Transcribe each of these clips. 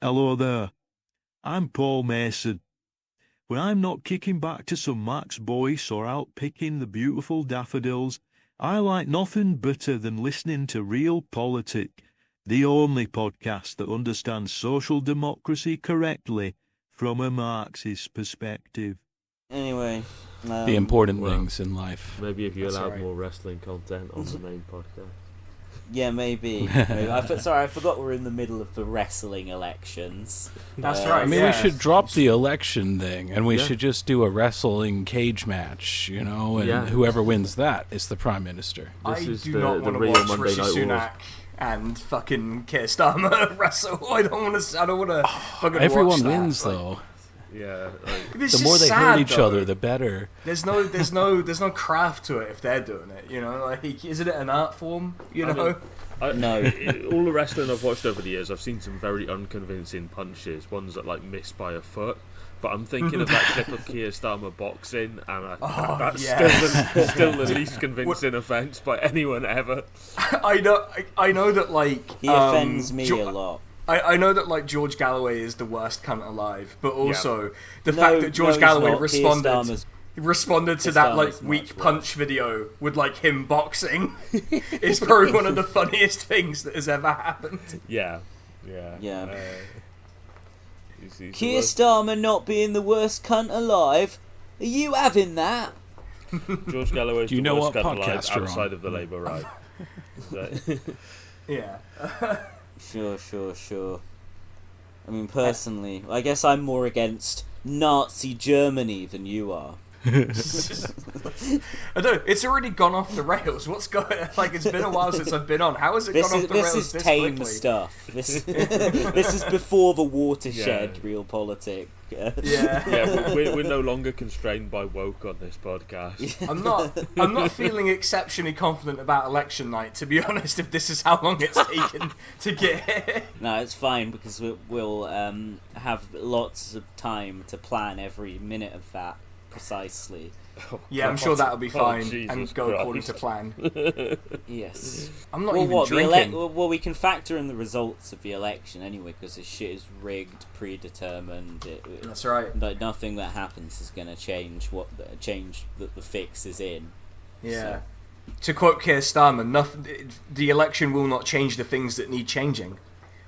Hello there. I'm Paul Mason. When I'm not kicking back to some Max Boyce or out picking the beautiful daffodils, I like nothing better than listening to Real Politik, the only podcast that understands social democracy correctly from a Marxist perspective. Anyway, the important things in life. Maybe if you allowed more wrestling content on the main podcast. Yeah, maybe. Sorry, I forgot we're in the middle of the wrestling elections. That's right. I mean, we should drop the election thing, and we should just do a wrestling cage match, you know, and whoever wins that is the prime minister. I do not want to watch Rishi Sunak and fucking Keir Starmer wrestle. I don't want to. Everyone wins, though. Yeah, the more they hurt each other, the better. There's no craft to it if they're doing it. You know, like, isn't it an art form? You know. No. All the wrestling I've watched over the years, I've seen some very unconvincing punches. Ones that like miss by a foot. But I'm thinking of that clip of Keir Starmer boxing, and that's still the least convincing offence by anyone ever. I know that like he offends me a lot. I know that like George Galloway is the worst cunt alive, but also the fact that George Galloway responded to that like weak punch video with like him boxing is probably one of the funniest things that has ever happened. Yeah. Keir Starmer not being the worst cunt alive. Are you having that? George Galloway's the worst cunt alive outside of the Labour right. Yeah. Sure. I mean, personally, I guess I'm more against Nazi Germany than you are. I don't. It's already gone off the rails. What's going? Like, it's been a while since I've been on. How has it gone off the rails? This is tame stuff. This is before the watershed. Real Politik. We're no longer constrained by woke on this podcast. I'm not feeling exceptionally confident about election night, to be honest. If this is how long it's taken to get here. No, it's fine because we'll have lots of time to plan every minute of that precisely. I'm sure that'll be fine and go according to plan. Yes. I'm not even drinking. Well, we can factor in the results of the election anyway, because this shit is rigged, predetermined. That's right. Nothing that happens is going to change that the fix is in. Yeah. So. To quote Keir Starmer, the election will not change the things that need changing.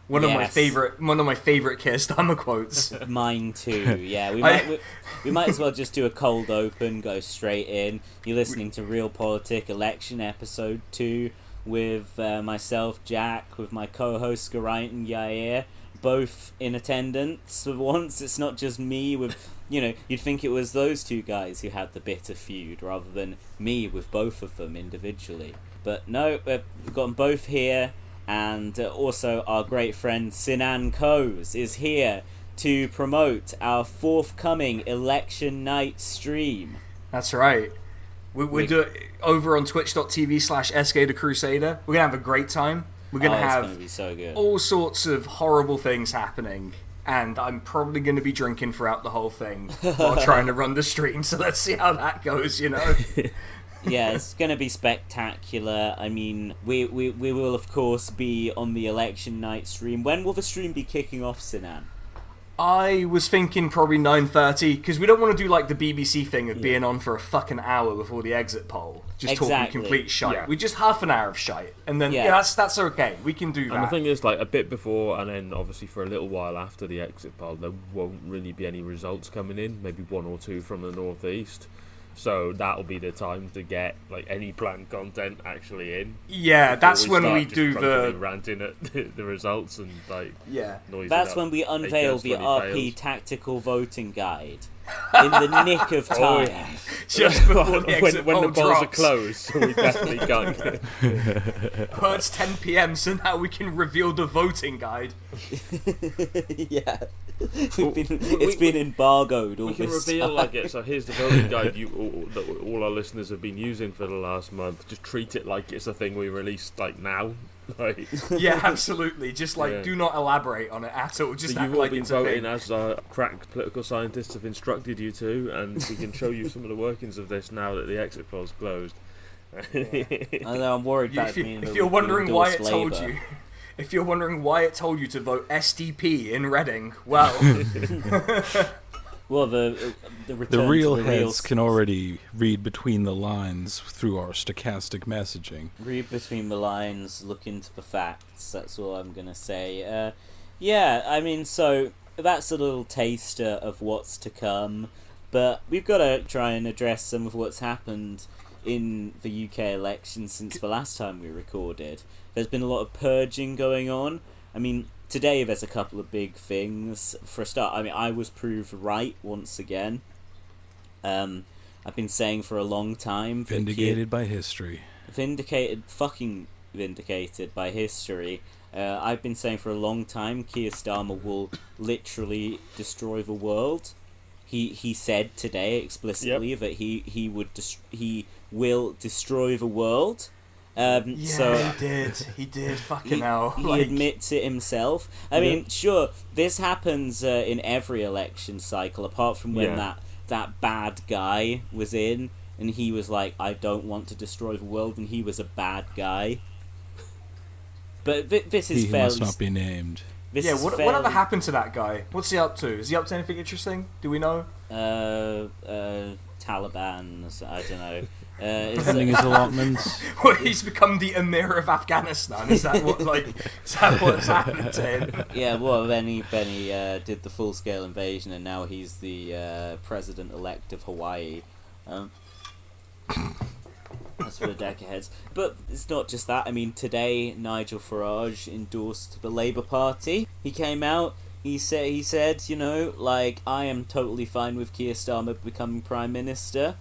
One of my favorite Keir Starmer quotes. Mine too. Yeah, we might as well just do a cold open, go straight in. You're listening to Real Politik Election Episode 2 with myself, Jack, with my co-host Geraint and Yair, both in attendance for once. It's not just me with, you'd think it was those two guys who had the bitter feud rather than me with both of them individually. But no, we've got them both here. And also our great friend Sinan Coes is here to promote our forthcoming election night stream. That's right. We do it over on twitch.tv/SK the Crusader. We're going to have a great time. We're going to have be so good. All sorts of horrible things happening. And I'm probably going to be drinking throughout the whole thing while trying to run the stream. So let's see how that goes, Yeah, it's going to be spectacular. I mean, we will, of course, be on the election night stream. When will the stream be kicking off, Sinan? I was thinking probably 9:30, because we don't want to do like the BBC thing of being on for a fucking hour before the exit poll. Just talking complete shite. Yeah. We just half an hour of shite. And then, that's okay. We can do that. And the thing is, like, a bit before and then obviously for a little while after the exit poll, there won't really be any results coming in. Maybe one or two from the northeast. So that'll be the time to get like any planned content actually in. Yeah, that's when we do the ranting at the results and like noise. That's when we unveil the RP tactical voting guide in the nick of time. Just before the exit when the polls drops. are closed, so we definitely can't. Oh, it's 10 p.m, so now we can reveal the voting guide. Yeah. It's been embargoed all we can this reveal time. like it. So here's the voting guide that all our listeners have been using for the last month. Just treat it like it's a thing we released like now. Like, yeah, absolutely. Just like do not elaborate on it at all. Just so act you've all like been it's a voting thing. as crack political scientists have instructed you to, and we can show you some of the workings of this now that the exit poll's closed. I know, I'm worried about if you're wondering why it told you. If you're wondering why it told you to vote SDP in Reading, well... Well, the real heads can already read between the lines through our stochastic messaging. Read between the lines, look into the facts, that's all I'm going to say. Yeah, I mean, so that's a little taster of what's to come, but we've got to try and address some of what's happened in the UK election since the last time we recorded. There's been a lot of purging going on. I mean, today there's a couple of big things. For a start, I mean, I was proved right once again. I've been saying for a long time... Vindicated by history. Fucking vindicated by history. I've been saying for a long time Keir Starmer will literally destroy the world. He said today explicitly that he will destroy the world. So he did. Fucking hell. He admits it himself. I mean, sure, this happens in every election cycle, apart from when that bad guy was in, and he was like, I don't want to destroy the world, and he was a bad guy. But this is fairly... He must not be named. Whatever happened to that guy? What's he up to? Is he up to anything interesting? Do we know? Taliban's, I don't know. Pending his allotments. Well, he's become the Emir of Afghanistan. Is that what's happened to him? Yeah, well, then he did the full-scale invasion, and now he's the president-elect of Hawaii. That's for the deck aheads. But it's not just that. I mean, today Nigel Farage endorsed the Labour Party. He came out. He said, you know, like, I am totally fine with Keir Starmer becoming Prime Minister.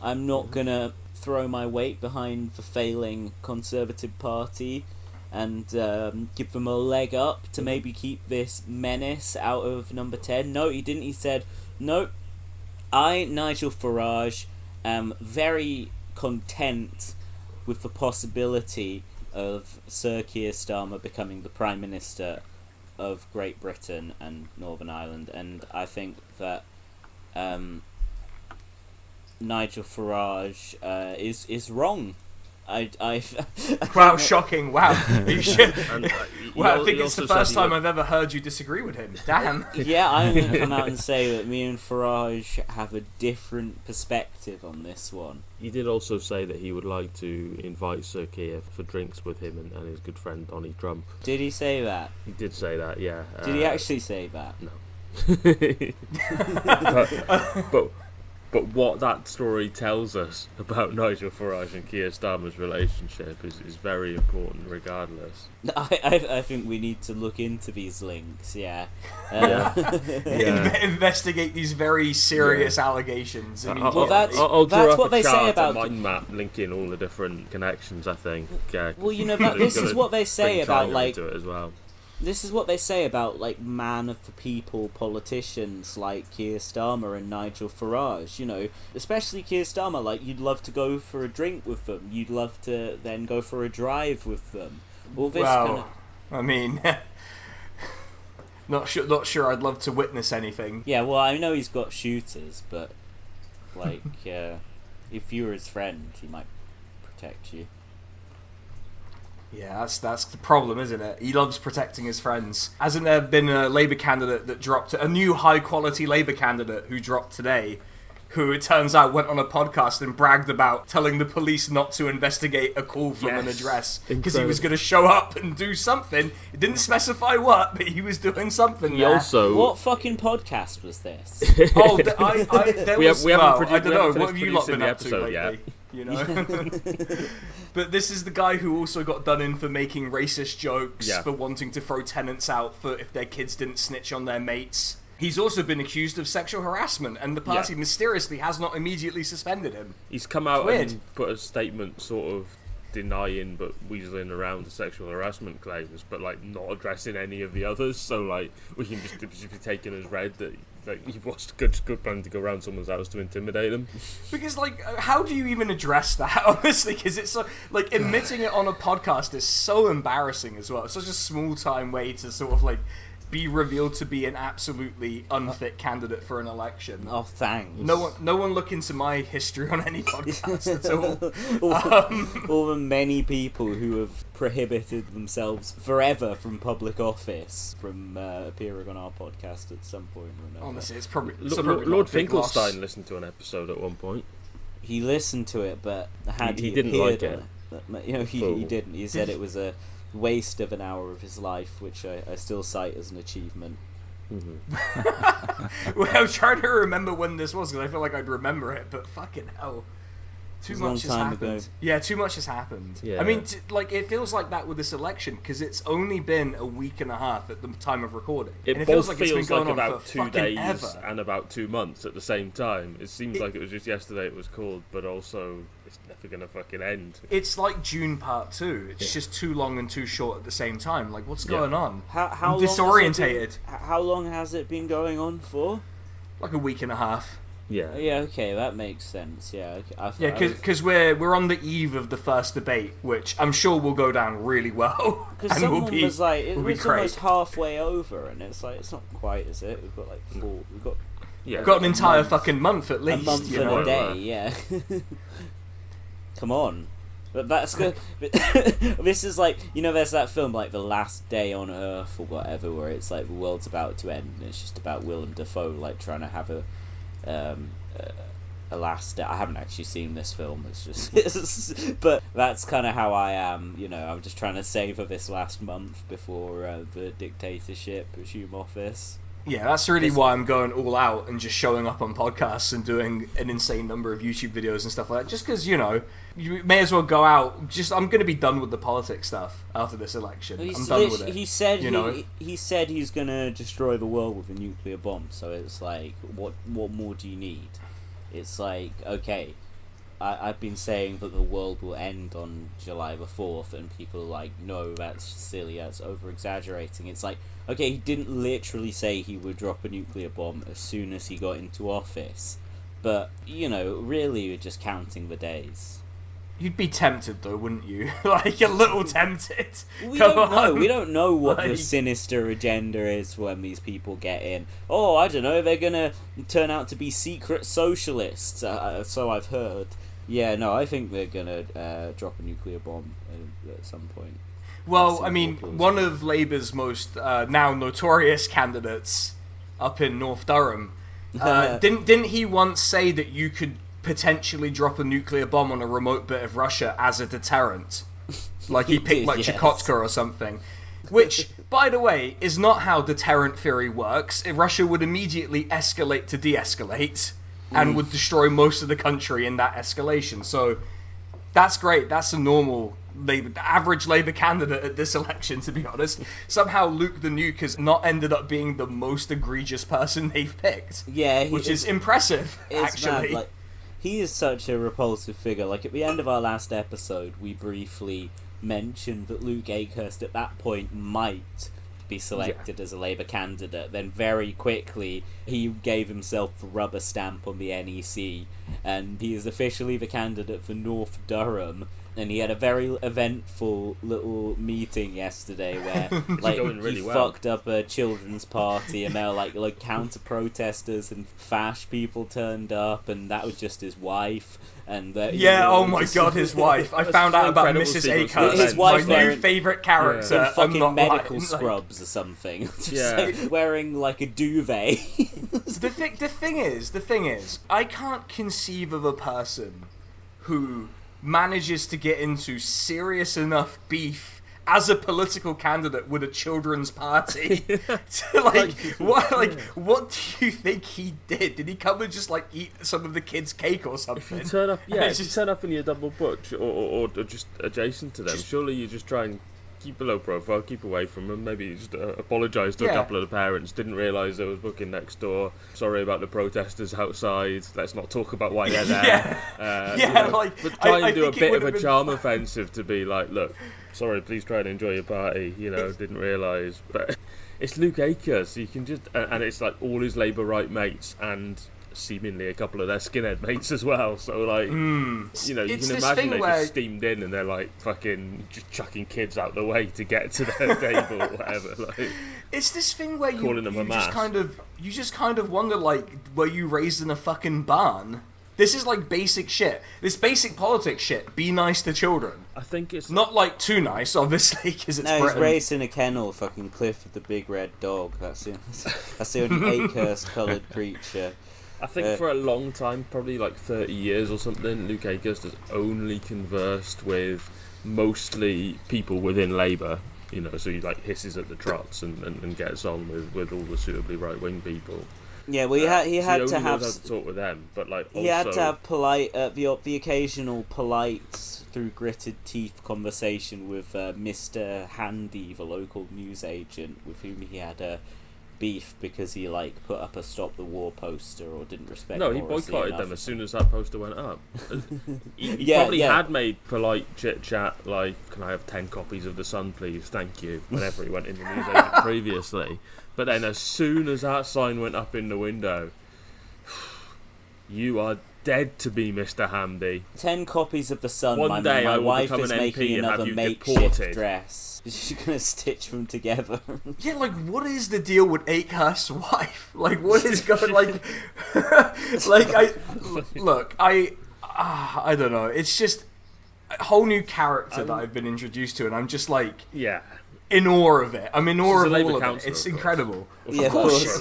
I'm not gonna throw my weight behind the failing Conservative Party and give them a leg up to maybe keep this menace out of number 10. No, he didn't. He said, no, I, Nigel Farage, am very content with the possibility of Sir Keir Starmer becoming the Prime Minister of Great Britain and Northern Ireland, and I think that Nigel Farage is wrong. Wow, shocking! Wow, you should. Well, I think it's the first time I've ever heard you disagree with him. Damn. Yeah, I'm going to come out and say that me and Farage have a different perspective on this one. He did also say that he would like to invite Sir Keir for drinks with him and his good friend Donald Trump. Did he say that? He did say that, yeah. Did he actually say that? No. But what that story tells us about Nigel Farage and Keir Starmer's relationship is very important regardless. I think we need to look into these links, yeah. Investigate these very serious allegations. I mean, that's what they say about... a mind map linking all the different connections, I think. Well, you know, this is what they say about, like... It as well. This is what they say about, like, man of the people politicians like Keir Starmer and Nigel Farage, you know. Especially Keir Starmer, like, you'd love to go for a drink with them. You'd love to then go for a drive with them. All this I mean, not sure I'd love to witness anything. Yeah, well, I know he's got shooters, but, like, if you were his friend, he might protect you. Yeah, that's the problem, isn't it? He loves protecting his friends. Hasn't there been a Labour candidate that dropped, a new high-quality Labour candidate who dropped today, who it turns out went on a podcast and bragged about telling the police not to investigate a call from an address because he was going to show up and do something. It didn't specify what, but he was doing something. What fucking podcast was this? Oh, I don't know. What have you lot been up to lately? Yet. You know, but this is the guy who also got done in for making racist jokes, for wanting to throw tenants out for if their kids didn't snitch on their mates. He's also been accused of sexual harassment, and the party mysteriously has not immediately suspended him. He's come out and put a statement sort of denying but weaseling around the sexual harassment claims, but like not addressing any of the others. So like we can just be taken as read that like he was good plan to go around someone's house to intimidate them. Because like, how do you even address that? Honestly, because it's so, like admitting it on a podcast is so embarrassing as well. It's such a small time way to sort of like be revealed to be an absolutely unfit candidate for an election. Oh, thanks. No one look into my history on any podcast at all. All the many people who have prohibited themselves forever from public office from appearing on our podcast at some point or another. Honestly, it's probably Lord Finkelstein listened to an episode at one point. He listened to it, but he didn't like it. He didn't. He said it was a waste of an hour of his life, which I still cite as an achievement. Mm-hmm. Well, I was trying to remember when this was, because I feel like I'd remember it, but fucking hell. Too much has happened. Yeah, too much has happened. Yeah. I mean, it feels like that with this election, because it's only been a week and a half at the time of recording. It feels like it's been going on about 2 days and about 2 months at the same time. It seems like it was just yesterday it was called, but also it's never going to fucking end. It's like June Part 2. It's just too long and too short at the same time. Like, what's going on? I'm disorientated. How long has it been going on for? Like a week and a half. Yeah, okay, that makes sense. Yeah, because we're on the eve of the first debate, which I'm sure will go down really well. Because someone was like, it was almost halfway over, and it's like, it's not quite, is it? We've got like we've got an entire fucking month at least. A month and a day, yeah. Come on. But that's good. This is like, there's that film like The Last Day on Earth or whatever, where it's like the world's about to end, and it's just about Willem Dafoe like trying to have a last day. I haven't actually seen this film. It's just, but that's kind of how I am. I'm just trying to savor this last month before the dictatorship assume office. Yeah, that's really why I'm going all out and just showing up on podcasts and doing an insane number of YouTube videos and stuff like that. Just because, you may as well go out. I'm going to be done with the politics stuff after this election. I'm done with it. He said he said he's going to destroy the world with a nuclear bomb. So it's like, what more do you need? It's like, okay, I've been saying that the world will end on July the 4th, and people are like, no, that's silly, that's over-exaggerating. It's like, okay, he didn't literally say he would drop a nuclear bomb as soon as he got into office. But, really you're just counting the days. You'd be tempted, though, wouldn't you? Like, a little tempted. We don't know what the sinister agenda is when these people get in. Oh, I don't know, they're gonna turn out to be secret socialists, so I've heard. Yeah, no, I think they're gonna drop a nuclear bomb at some point. Well, I mean, one of Labour's most now notorious candidates up in North Durham, didn't he once say that you could potentially drop a nuclear bomb on a remote bit of Russia as a deterrent? Like he picked like Chukotka or something. Which, by the way, is not how deterrent theory works. Russia would immediately escalate to de-escalate and would destroy most of the country in that escalation. So that's great. That's a normal average Labour candidate at this election, to be honest. Somehow Luke the Nuke has not ended up being the most egregious person they've picked. Yeah, which is impressive, actually. Mad. He is such a repulsive figure. Like, at the end of our last episode, we briefly mentioned that Luke Akehurst at that point might be selected as a Labour candidate. Then very quickly he gave himself a rubber stamp on the NEC, and he is officially the candidate for North Durham. And he had a very eventful little meeting yesterday where like he fucked up a children's party, and there were like counter protesters and fash people turned up, and that was just his wife. And oh my god, his wife! I found out about Mrs. Akehurst, his wife, my new favourite character, in fucking medical scrubs or something, just wearing like a duvet. The thing is, I can't conceive of a person who manages to get into serious enough beef as a political candidate with a children's party. What do you think he did? Did he come and just eat some of the kids' cake or something? If you turn up, if you turn up in your double butch or just adjacent to them, surely you just try and keep a low profile, keep away from them. Maybe just apologise to a couple of the parents. Didn't realise there was booking next door. Sorry about the protesters outside. Let's not talk about why they're there. But try and do a bit of a charm offensive to be like, look, sorry, please try and enjoy your party. Didn't realise, but it's Luke Akehurst. So you can just and it's like all his Labour right mates and seemingly a couple of their skinhead mates as well. So like, you can imagine they just steamed in and they're like fucking just chucking kids out the way to get to their table or whatever. Like, it's this thing where you just kind of wonder, like, were you raised in a fucking barn? This is like basic shit. This basic politics shit. Be nice to children. I think it's not like too nice, obviously, because it's Britain. He's raised in a kennel, fucking Cliff with the big red dog. That's the only Akehurst-coloured creature. I think for a long time, probably like 30 years or something, Luke Akehurst has only conversed with mostly people within Labour. So he like hisses at the trots and gets on with all the suitably right-wing people. Yeah, well, he had to have to talk with them, but like he had to have polite, the occasional polite through gritted teeth conversation with Mr. Handy, the local newsagent, with whom he had a beef because he like put up a stop the war poster or didn't respect. No, he boycotted them as soon as that poster went up. He probably had made polite chit chat like, "Can I have 10 copies of The Sun, please? Thank you." Whenever he went in the newsagent previously. But then as soon as that sign went up in the window, you are dead to be Mr. Hamdy. 10 copies of The Sun. One day my I will wife become is an making MP and another have you makeshift deported. dress. She's going to stitch them together. Yeah, like, what is the deal with Akehurst's wife? Like, what is going, like... I don't know. It's just a whole new character that I've been introduced to, and I'm just, like... Yeah. In awe of it. I'm in awe of all of it. It's of incredible. Yeah, of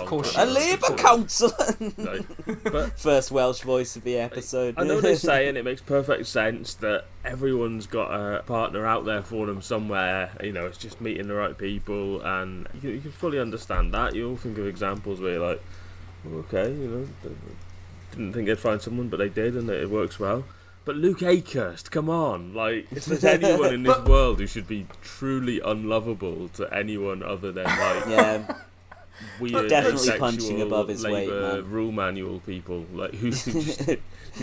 course. A Labour councillor! No, but first Welsh voice of the episode. I know they say, and it makes perfect sense, that everyone's got a partner out there for them somewhere. It's just meeting the right people, and you can fully understand that. You all think of examples where you're like, okay, didn't think they'd find someone, but they did, and it works well. But Luke Akehurst, come on! Like, if there's anyone in this world who should be truly unlovable to anyone other than like weird, definitely punching above his weight, Labour man. rule manual people, like whose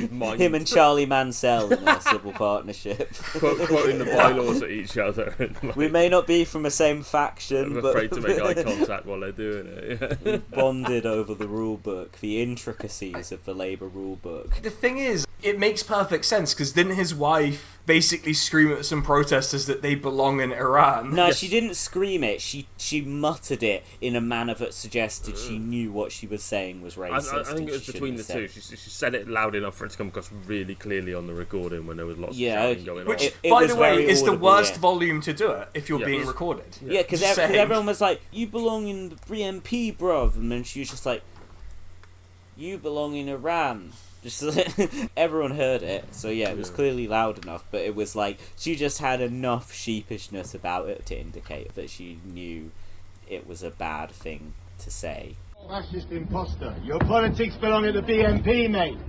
mind... Him and Charlie Mansell in a civil partnership, quoting the bylaws at each other. And, like, we may not be from the same faction, I'm afraid to make eye contact while they're doing it. We bonded over the rule book, the intricacies of the Labour rule book. The thing is, it makes perfect sense, because didn't his wife basically scream at some protesters that they belong in Iran? No, she didn't scream it. She muttered it in a manner that suggested she knew what she was saying was racist. I think it was between the two. She said it loud enough for it to come across really clearly on the recording when there was lots of shouting going on. Which, by the way, is the worst volume to do it if you're being recorded. Yeah, because everyone was like, "You belong in the BNP, bruv," and then she was just like, "You belong in Iran." Just everyone heard it, so it was clearly loud enough, but it was like she just had enough sheepishness about it to indicate that she knew it was a bad thing to say. Fascist imposter. Your politics belong at the BNP, mate.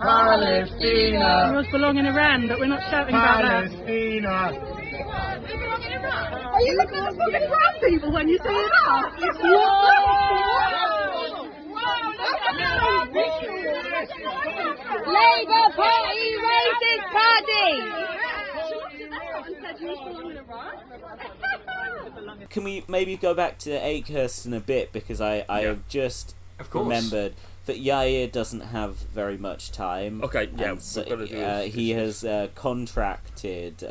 Palestina. Yours belong in Iran, but we're not shouting about that. Palestina. Are you looking at fucking Iran people when you say that? Labour Party, racist party! Can we maybe go back to Akehurst in a bit, because I have just remembered that Yair doesn't have very much time. Okay, yeah. So, he has contracted...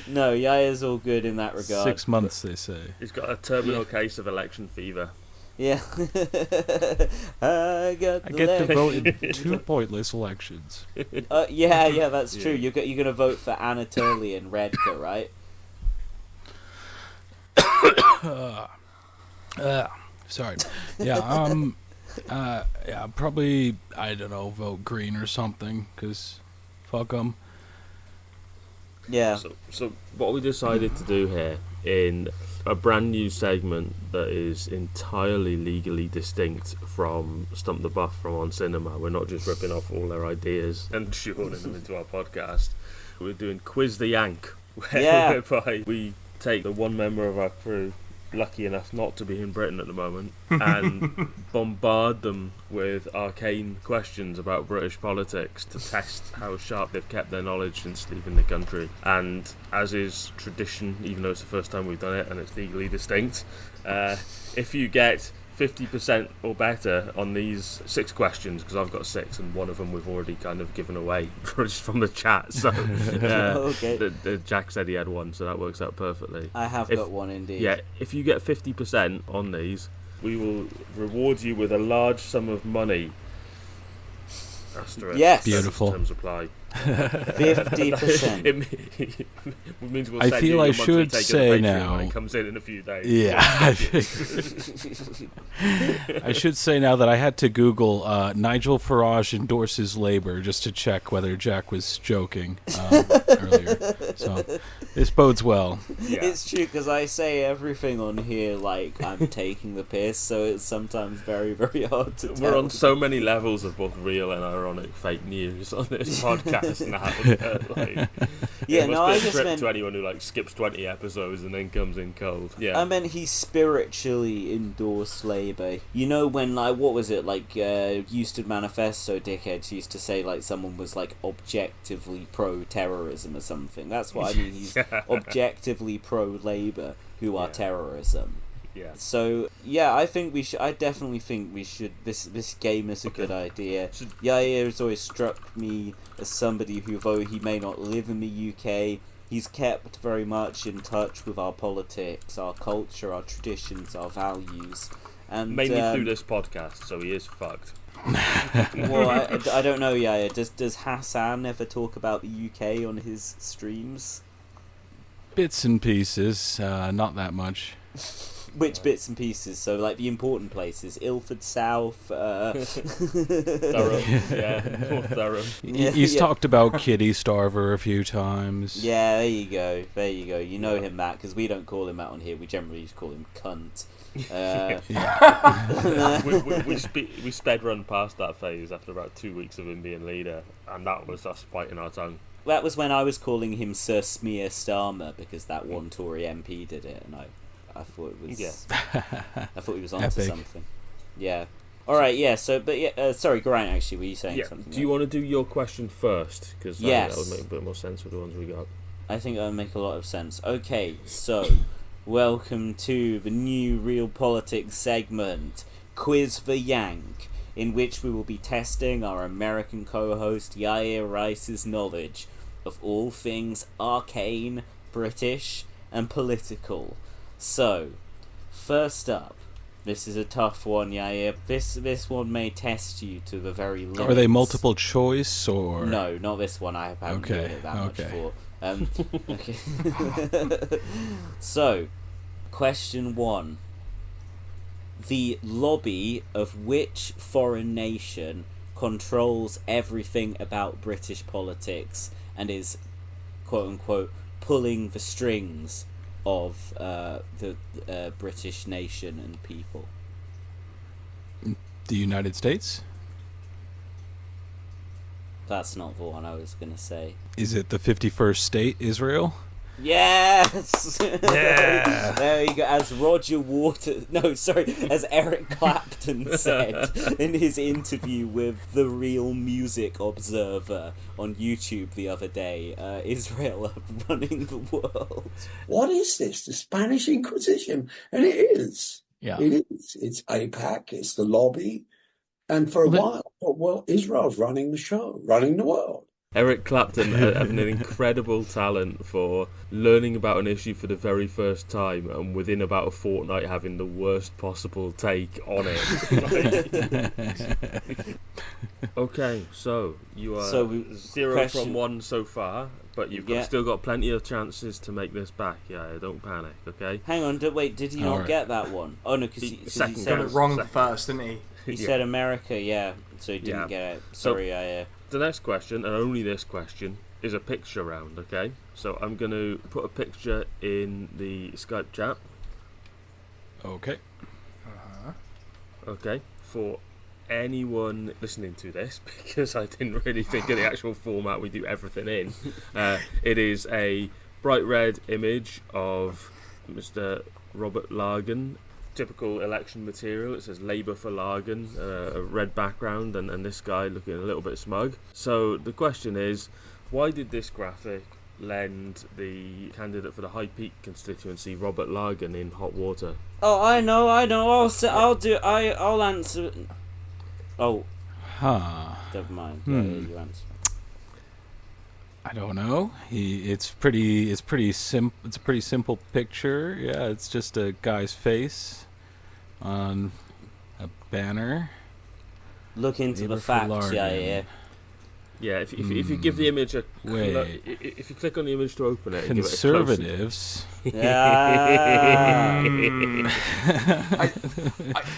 no, Yair's all good in that regard. 6 months, they say. He's got a terminal case of election fever. Yeah. I get to vote in 2 pointless elections. Yeah, that's true. You're going to vote for Anatolian Redka, right? Sorry. Yeah, probably, I don't know, vote Green or something, because fuck them. Yeah. So what we decided to do here, in a brand new segment that is entirely legally distinct from Stump the Buff from On Cinema, we're not just ripping off all their ideas and shoehorning them into our podcast. We're doing Quiz the Yank, whereby we take the one member of our crew lucky enough not to be in Britain at the moment, and bombard them with arcane questions about British politics to test how sharp they've kept their knowledge since leaving the country. And as is tradition, even though it's the first time we've done it and it's legally distinct, if you get 50% or better on these 6 questions, because I've got 6 and one of them we've already kind of given away just from the chat, so okay. Jack said he had one, so that works out perfectly. I have got one indeed. Yeah, if you get 50% on these, we will reward you with a large sum of money. Asterisk. Yes. Beautiful. Terms apply. 50%. It means we'll I send feel you I your should monthly take say of the Patreon now. when it comes in a few days. Yeah, I should say now that I had to Google Nigel Farage endorses Labour just to check whether Jack was joking earlier. So this bodes well. Yeah. It's true, because I say everything on here like I'm taking the piss, so it's sometimes very, very hard to tell. We're on so many levels of both real and ironic fake news on this podcast now. I just meant to anyone who skips 20 episodes and then comes in cold. Yeah, I meant he spiritually endorsed Labour. You know when what was it Euston Manifesto dickheads used to say someone was objectively pro-terrorism or something. That's what I mean. He's objectively pro-Labour who are terrorism. Yeah. So I think we should. I definitely think we should. This game is a good idea. Yair has always struck me as somebody who, though he may not live in the UK, he's kept very much in touch with our politics, our culture, our traditions, our values, and mainly through this podcast. So he is fucked. Well, I don't know, Yair. Does Hassan ever talk about the UK on his streams? Bits and pieces, not that much. Which bits and pieces? So, the important places: Ilford South, Durham, North Durham. He's talked about Kitty Starver a few times. Yeah, there you go. You know him that, because we don't call him that on here. We generally just call him cunt. We sped run past that phase after about 2 weeks of him being leader, and that was us biting our tongue. That was when I was calling him Sir Smear Starmer, because that one Tory MP did it, and I thought it was. Yeah. I thought he was onto something. Yeah. All right. Yeah. So, sorry, Grant. Actually, were you saying something? Do you want to do your question first? Because that would make a bit more sense with the ones we got. I think that would make a lot of sense. Okay. So, welcome to the new Real Politics segment, Quiz the Yank, in which we will be testing our American co-host Yair Rice's knowledge of all things arcane, British, and political. So, first up, this is a tough one, Yair. This one may test you to the very limits. Are they multiple choice or? No, not this one. I haven't given it that much for. Okay. So, question 1. The lobby of which foreign nation controls everything about British politics and is, quote-unquote, pulling the strings of the British nation and people? The United States? That's not the one I was going to say. Is it the 51st state, Israel? Yes! Yeah! There you go. As as Eric Clapton said in his interview with The Real Music Observer on YouTube the other day, Israel are running the world. What is this? The Spanish Inquisition? And it is. Yeah. It is. It's AIPAC, it's the lobby. And for a while, Israel's running the show, running the world. Eric Clapton having an incredible talent for learning about an issue for the very first time and within about a fortnight having the worst possible take on it. Okay, so you are 0 from 1 so far, but you've still got plenty of chances to make this back. Yeah, don't panic, okay? Hang on, wait, did he not get that one? Oh no, because he got it wrong first, didn't he? He said America, so he didn't get it. Sorry, The next question, and only this question, is a picture round, okay? So I'm going to put a picture in the Skype chat. Okay. Okay, for anyone listening to this, because I didn't really think of the actual format we do everything in, it is a bright red image of Mr. Robert Lagan. Typical election material. It says Labour for Lagan, a red background, and this guy looking a little bit smug. So the question is, why did this graphic lend the candidate for the High Peak constituency, Robert Lagan, in hot water? Oh, I know. I'll answer. Oh. Never mind. You answer. I don't know. It's a pretty simple picture. Yeah, it's just a guy's face on a banner. Look into the facts. Yeah. Yeah, if you give the image if you click on the image to open it, conservatives.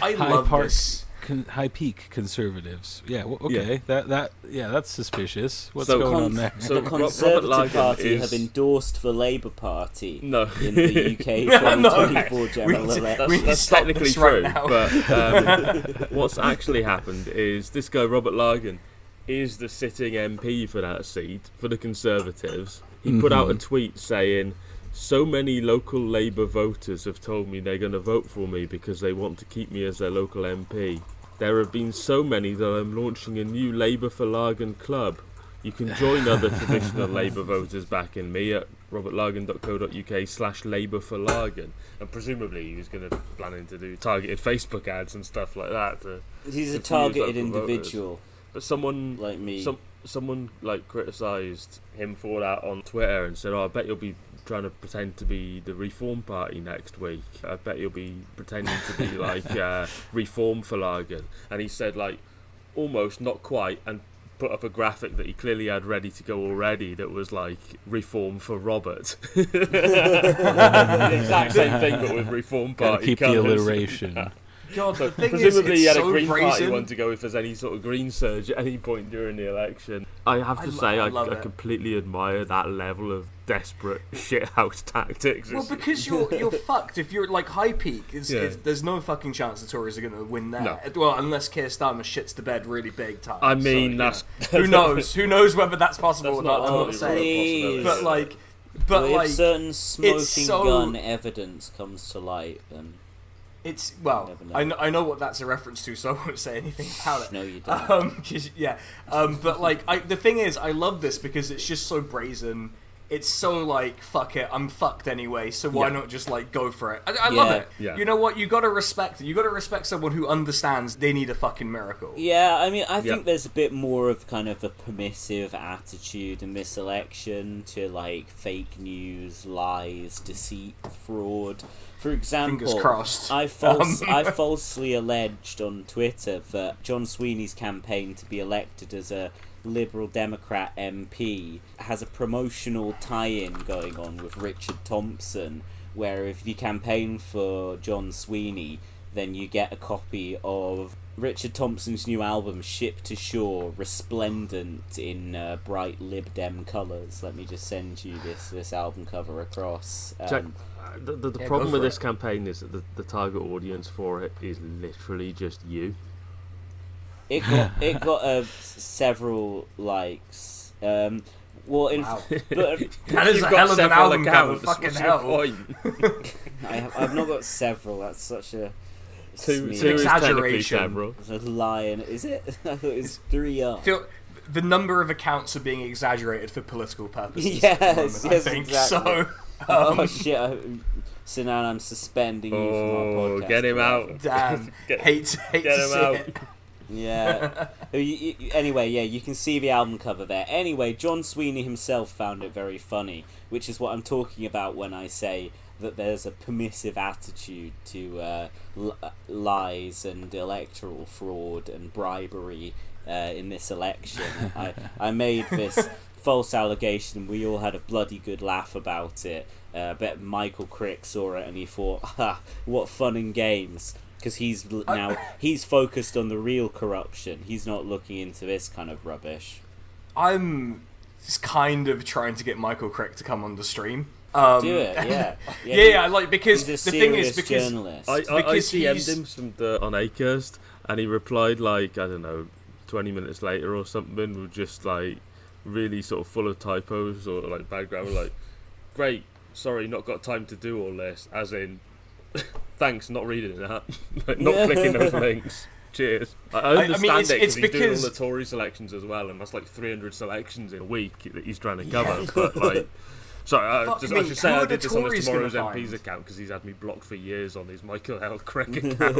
I love this. High Peak conservatives. Yeah. Okay. Yeah. That's suspicious. What's going on there? So the Conservative Party have endorsed the Labour Party. No. In the UK 2024 general election. That's technically true. But what's actually happened is this guy Robert Lagan is the sitting MP for that seat for the Conservatives. He put out a tweet saying, "So many local Labour voters have told me they're going to vote for me because they want to keep me as their local MP. There have been so many that I'm launching a new Labour for Lagan club. You can join other traditional Labour voters backing me at robertlagan.co.uk/Labour for Lagan." And presumably he was planning to do targeted Facebook ads and stuff like that. He's a targeted individual. Voters. But someone like me, someone criticised him for that on Twitter and said, "Oh, I bet you'll be trying to pretend to be the Reform Party next week. I bet you'll be pretending to be like Reform for Lagan." And he said, like, almost, not quite, and put up a graphic that he clearly had ready to go already that was like Reform for Robert. The exact same thing, but with Reform Party. Keep the alliteration. God, the thing presumably is, he had so a Green brazen. Party one to go if there's any sort of Green surge at any point during the election. I have to say, I completely admire that level of desperate shithouse tactics. Well, because you're fucked if you're like High Peak. There's no fucking chance the Tories are going to win there. No. Well, unless Keir Starmer shits the bed really big time. I mean, that's who knows? Who knows whether that's possible or not? Totally I'm not saying. But if certain smoking gun evidence comes to light, then. It's I know what that's a reference to, so I won't say anything about it. No, you don't. But the thing is, I love this because it's just so brazen. It's so like, fuck it, I'm fucked anyway, so why not just like go for it? I love it. Yeah. You know what? You gotta respect it. You gotta respect someone who understands they need a fucking miracle. Yeah, I mean, I think there's a bit more of kind of a permissive attitude in this election to like fake news, lies, deceit, fraud. For example, fingers crossed. I falsely alleged on Twitter that John Sweeney's campaign to be elected as a Liberal Democrat MP has a promotional tie-in going on with Richard Thompson, where if you campaign for John Sweeney, then you get a copy of Richard Thompson's new album, Ship to Shore, resplendent in bright Lib Dem colours. Let me just send you this album cover across. Jack, the problem with this campaign is that the target audience for it is literally just you. It got several likes. But that is a hell of an album cover. Fucking hell. I've not got several. That's such a two exaggeration. It's a lion. Is it? I thought it was 3 up. The number of accounts are being exaggerated for political purposes. Yes, I think. Exactly. So, oh shit. Sinan, I'm suspending you from our podcast. Get him out. Damn. hate to see it. Yeah. Anyway, you can see the album cover there. Anyway, John Sweeney himself found it very funny, which is what I'm talking about when I say that there's a permissive attitude to lies and electoral fraud and bribery in this election. I made this false allegation. We all had a bloody good laugh about it. I bet Michael Crick saw it and he thought, "Ha, what fun and games." Because he's focused on the real corruption. He's not looking into this kind of rubbish. I'm just kind of trying to get Michael Crick to come on the stream. Do it, yeah. Yeah, like, because he's the thing is, because journalist. I DM'd him some dirt on Acast, and he replied like, I don't know, 20 minutes later or something, with just like really sort of full of typos or like bad grammar, like, "Great, sorry, not got time to do all this," as in thanks, not reading that. Not clicking those links. Cheers. I understand it because he's doing all the Tory selections as well, and that's like 300 selections in a week that he's trying to cover. But like, sorry, I should say I did this on his Tomorrow's MP's account because he's had me blocked for years on his Michael L. Craig account.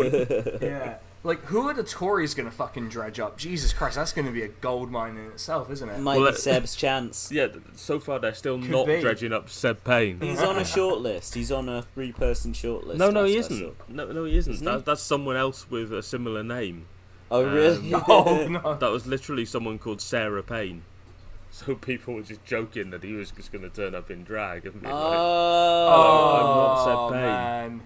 Yeah. Like, who are the Tories going to fucking dredge up? Jesus Christ, that's going to be a gold mine in itself, isn't it? Might be Seb's chance. Yeah, so far they're still not dredging up Seb Payne. He's on a shortlist. He's on a 3-person shortlist. No, he isn't. No, he isn't. That's someone else with a similar name. Oh, really? No. That was literally someone called Sarah Payne. So people were just joking that he was just going to turn up in drag and be like, I'm not Seb Payne. Man.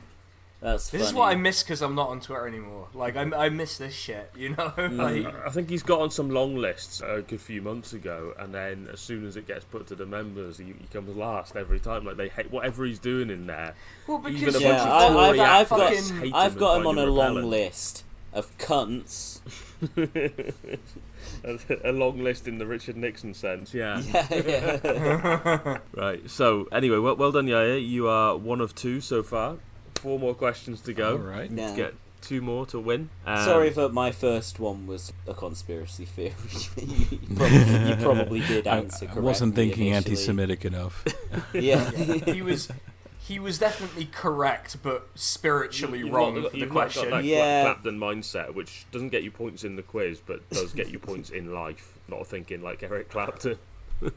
That's funny. This is what I miss because I'm not on Twitter anymore. Like, I miss this shit, you know? Like, I think he's got on some long lists a good few months ago, and then as soon as it gets put to the members, he comes last every time. Like, they hate whatever he's doing in there. Well, because even a bunch of Tory activists hate him I've got him and on find a him long repellent. list of cunts. A long list in the Richard Nixon sense, yeah. Yeah. Right, so anyway, well done, Yaya. You are 1 of 2 so far. 4 more questions to go. All right. To get 2 more to win. Sorry that my first one was a conspiracy theory. you probably did answer correctly. I wasn't thinking initially. anti-Semitic enough. Yeah. He was definitely correct, but spiritually wrong for the question. You've got that Clapton mindset, which doesn't get you points in the quiz, but does get you points in life. Not thinking like Eric Clapton. He's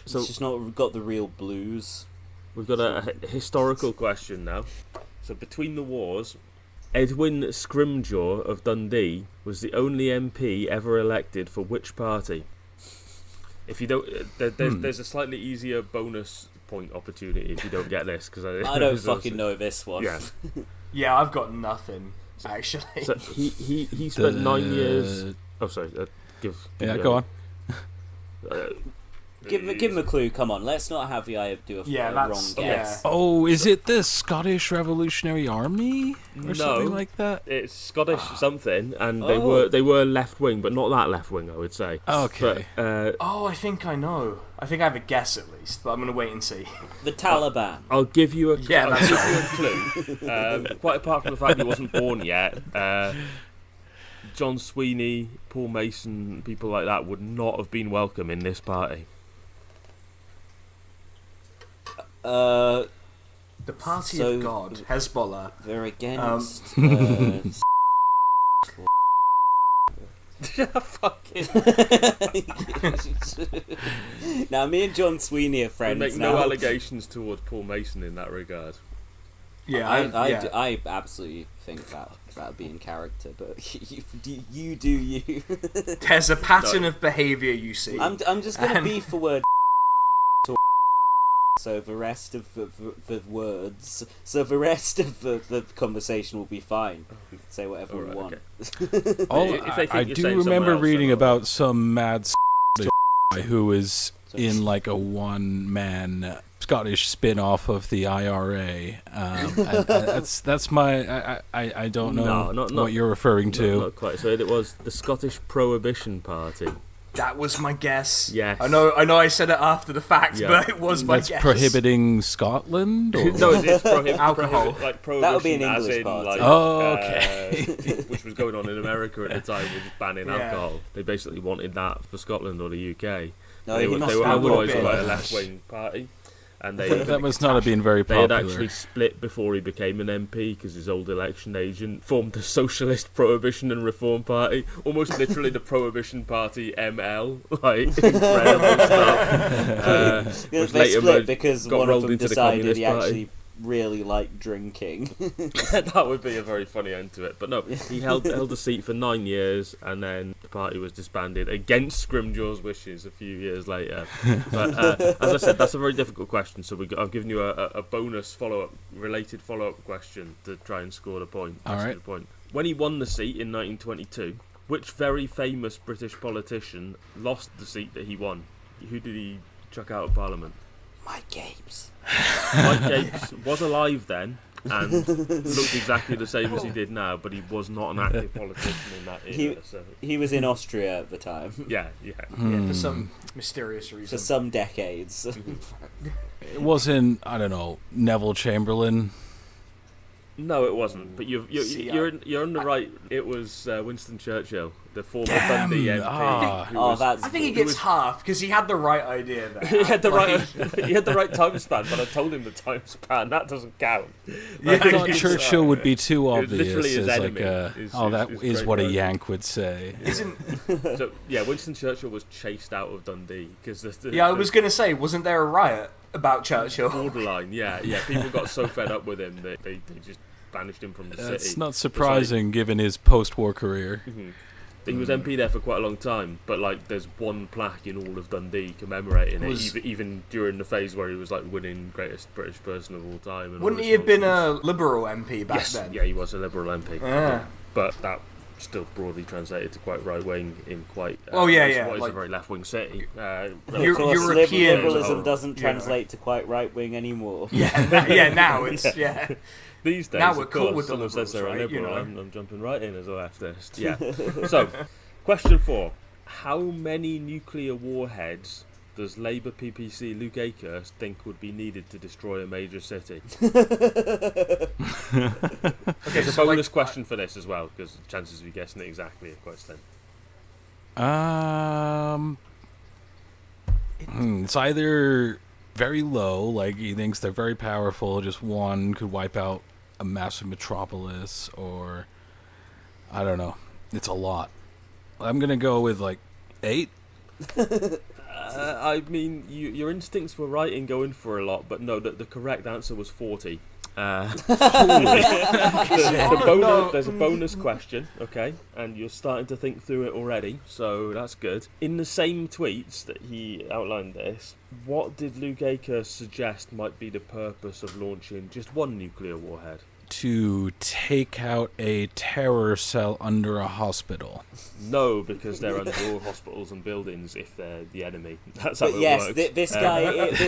just not got the real blues. We've got a historical question now. So between the wars, Edwin Scrimgeour of Dundee was the only MP ever elected for which party? If you don't, there's a slightly easier bonus point opportunity if you don't get this, because I don't fucking know this one. Yeah, yeah, I've got nothing actually. So he spent 9 years. Oh, sorry. Go on. Give him a clue. Come on, let's not have the do a wrong guess. Yeah. Oh, is it the Scottish Revolutionary Army or something like that? It's Scottish something, and they were left wing, but not that left wing, I would say. Okay. But, I think I know. I think I have a guess at least, but I'm gonna wait and see. The Taliban. I'll give you a you a clue. Quite apart from the fact he wasn't born yet. John Sweeney, Paul Mason, people like that would not have been welcome in this party. The Party of God, Hezbollah. They're against. Fucking. Now, me and John Sweeney are friends. We make no allegations towards Paul Mason in that regard. Yeah, I absolutely think that'd be in character, but you do you. There's a pattern of behaviour you see. I'm just gonna beef the word. So the rest of the words, so the rest of the conversation will be fine. We can say whatever we want. Okay. I do remember reading about some mad guy who is in like a one-man Scottish spin-off of the IRA. And that's my. I don't know what you're referring to. Not quite. So it was the Scottish Prohibition Party. That was my guess. Yes. I know I said it after the fact, but it was my guess. That's prohibiting Scotland? Or? No, it's alcohol. Like prohibition, that would be an as English in, party. like, okay. Which was going on in America at the time with banning alcohol. They basically wanted that for Scotland or the UK. No, they were otherwise quite a left-wing party. And that must not have been very popular. They had actually split before he became an MP because his old election agent formed the Socialist Prohibition and Reform Party, almost literally the Prohibition Party ML, like incredible stuff. They split because one of them decided he actually really liked drinking. That would be a very funny end to it. But no, he held a seat for 9 years, and then the party was disbanded against Scrimgeour's wishes a few years later. But as I said, that's a very difficult question, so I've given you a bonus related follow-up question to try and score the point. All right. The point. When he won the seat in 1922, which very famous British politician lost the seat that he won? Who did he chuck out of Parliament? Mike Gapes. Mike Gapes was alive then, and looked exactly the same as he did now, but he was not an active politician in that era. He was in Austria at the time. Yeah, for some mysterious reason. For some decades. It wasn't, I don't know, Neville Chamberlain. No, it wasn't. But you're on the right. It was Winston Churchill, the former Dundee MP. I think he gets half because he had the right idea there. he had the right time span, but I told him the time span. That doesn't count. I thought Churchill would be too obvious. Literally his enemy. That is what a Yank would say. So Winston Churchill was chased out of Dundee because I was going to say, wasn't there a riot about Churchill? Borderline, yeah. People got so fed up with him that they just banished him from the city. It's not surprising given his post-war career. Mm-hmm. He was MP there for quite a long time, but there's one plaque in all of Dundee commemorating it, even during the phase where he was winning greatest British person of all time. And wouldn't he have been a Liberal MP back then? Yeah, he was a Liberal MP. Yeah. But that still broadly translated to quite right-wing in quite... what is a very left-wing city. Liberalism doesn't translate to quite right-wing anymore. Now it's... These days, now we're cool with the someone says they're a liberals, liberal, right? I'm jumping right in as a leftist. Yeah. So, question 4. How many nuclear warheads does Labour PPC Luke Akers think would be needed to destroy a major city? There's a bonus question for this as well, because chances of you guessing it exactly are quite slim. It's either very low, he thinks they're very powerful, just one could wipe out a massive metropolis, or I don't know, it's a lot. I'm gonna go with 8. I mean, your instincts were right in going for a lot, but no, the correct answer was 40. There's a bonus question, okay, and you're starting to think through it already, so that's good. In the same tweets that he outlined this, what did Luke Akers suggest might be the purpose of launching just one nuclear warhead? To take out a terror cell under a hospital. No, because they're under all hospitals and buildings if they're the enemy. That's how it works. This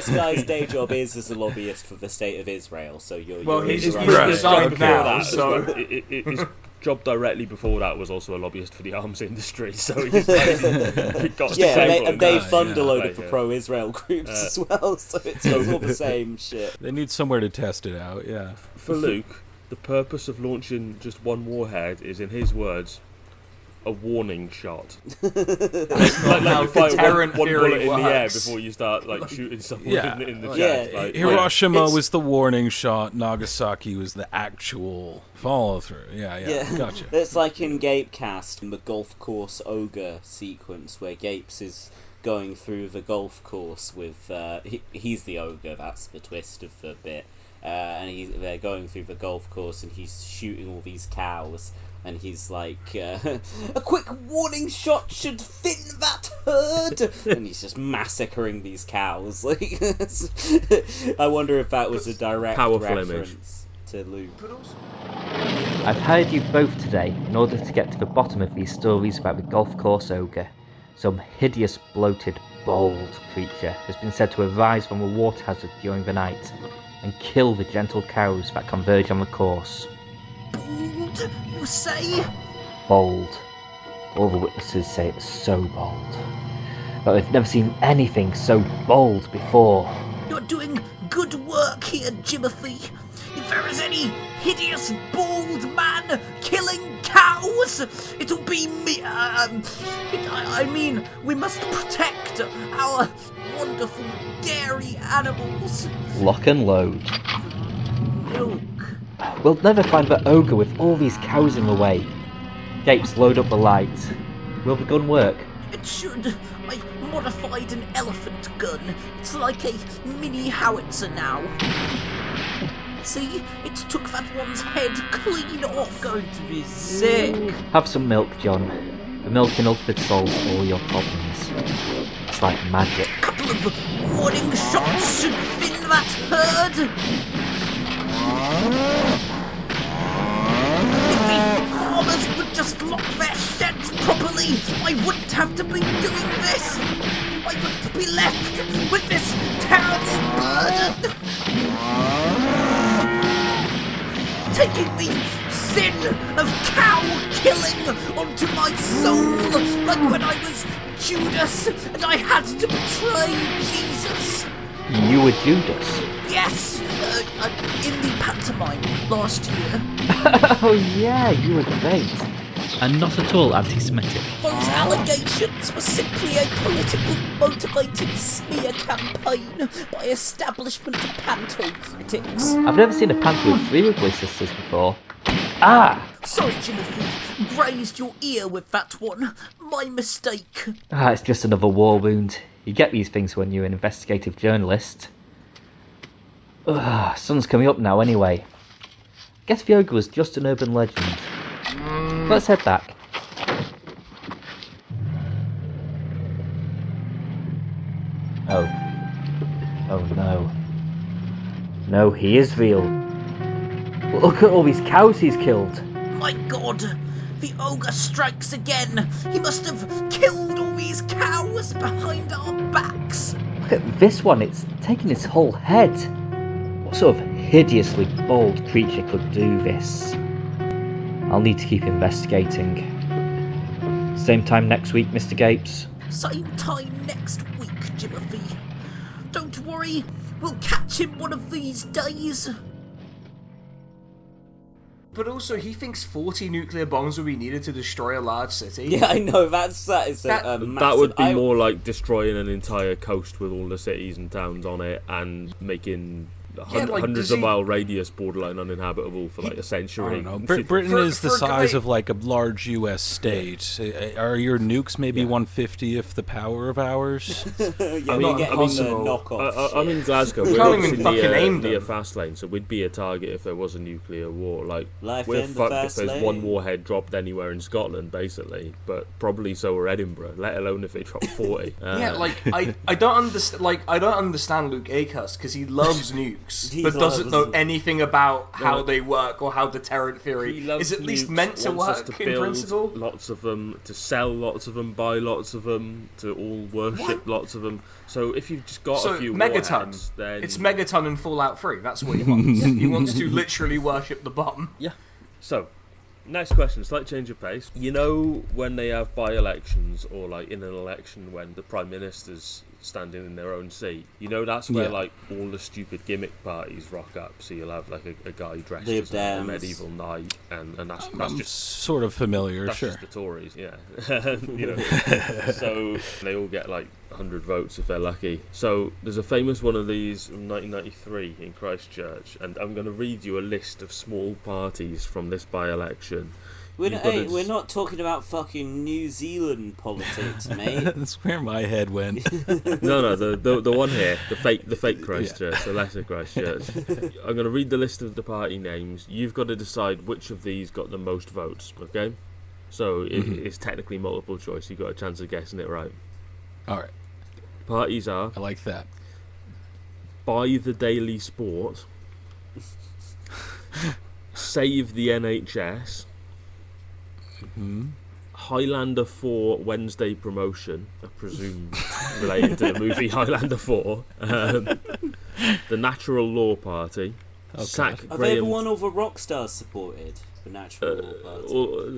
guy's day job is as a lobbyist for the state of Israel. So he's resigned now. So his job directly before that was also a lobbyist for the arms industry. So he's got they fund a load of the pro-Israel groups as well. So it's all the same shit. They need somewhere to test it out. Yeah. For Luke, the purpose of launching just one warhead is, in his words, a warning shot. like you fire one bullet in the air before you start shooting someone in the chest. Hiroshima was the warning shot. Nagasaki was the actual follow through. Yeah. Gotcha. It's like in Gapecast, in the golf course ogre sequence where Gapes is going through the golf course with he's the ogre. That's the twist of the bit. And they're going through the golf course and he's shooting all these cows and he's like, a quick warning shot should thin that herd, and he's just massacring these cows. I wonder if that was a direct reference to Luke. I've hired you both today in order to get to the bottom of these stories about the golf course ogre. Some hideous, bloated, bald creature has been said to arise from a water hazard during the night and kill the gentle cows that converge on the course. Bold, you say? Bold. All the witnesses say it's so bold. But they've never seen anything so bold before. You're doing good work here, Jimothy. If there is any hideous, bald man killing cows, it'll be me. We must protect our wonderful dairy animals. Lock and load. Milk. We'll never find the ogre with all these cows in the way. Gapes, load up the light. Will the gun work? It should. I modified an elephant gun. It's like a mini howitzer now. See? It took that one's head clean off. Going to be sick. Have some milk, John. The milk in Ulford solves all your problems. It's like magic. A couple of warning shots should thin that herd. If the farmers would just lock their sheds properly, I wouldn't have to be doing this. I wouldn't be left with this terrible burden. taking the sin of cow killing onto my soul, like when I was Judas and I had to betray Jesus. You were Judas? Yes, in the pantomime last year. Oh yeah, you were great. And not at all anti-Semitic. Those allegations were simply a politically motivated smear campaign by establishment panto critics. I've never seen a panto with 3 ugly sisters before. Ah! Sorry, Timothy. Grazed your ear with that one. My mistake. It's just another war wound. You get these things when you're an investigative journalist. Sun's coming up now anyway. Guess the ogre was just an urban legend. Let's head back. Oh no. No, he is real. Look at all these cows he's killed. My God! The ogre strikes again! He must have killed all these cows behind our backs! Look at this one, it's taken his whole head. What sort of hideously bold creature could do this? I'll need to keep investigating. Same time next week, Mr. Gapes? Same time next week, Timothy. Don't worry, we'll catch him one of these days. But also, he thinks 40 nuclear bombs would be needed to destroy a large city. Yeah, I know, that is massive... That would be more like destroying an entire coast with all the cities and towns on it and making... hundreds of mile radius borderline uninhabitable for like a century. I don't know. Britain is the size of like a large US state. Are your nukes maybe 1/50th the power of ours? I'm in Glasgow. We're obviously near fast lane, so we'd be a target if there was a nuclear war. Like we're fucked if there's one warhead dropped anywhere in Scotland, basically. But probably so are Edinburgh, let alone if they drop 40. I don't understand. I don't understand Luke Akehurst because he loves nukes. But doesn't know anything about how they work or how deterrent theory is at least meant to work in principle. Lots of them, to sell lots of them, buy lots of them, to all worship lots of them. So if you've just got a few warheads, then... It's Megaton and Fallout 3, that's what he wants. He wants to literally worship the bomb. Yeah. So, next question, slight change of pace. You know when they have by-elections or like in an election when the Prime Minister's standing in their own seat, you know that's where like all the stupid gimmick parties rock up. So you'll have like a guy dressed as a medieval knight, and that's just sort of familiar. That's sure, just the Tories, yeah. You know, so they all get like 100 votes if they're lucky. So there's a famous one of these from 1993 in Christchurch, and I'm going to read you a list of small parties from this by-election. We're not talking about fucking New Zealand politics, mate. That's where my head went. No, the one here, the fake Christchurch, the lesser Christchurch. I'm going to read the list of the party names. You've got to decide which of these got the most votes, okay? So it's technically multiple choice. You've got a chance of guessing it right. All right. Parties are... I like that. Buy the Daily Sport. Save the NHS. Highlander 4 Wednesday promotion, I presume related to the movie Highlander 4. The Natural Law Party. Okay. Are they the one all the rock stars supported? The Natural Law Party.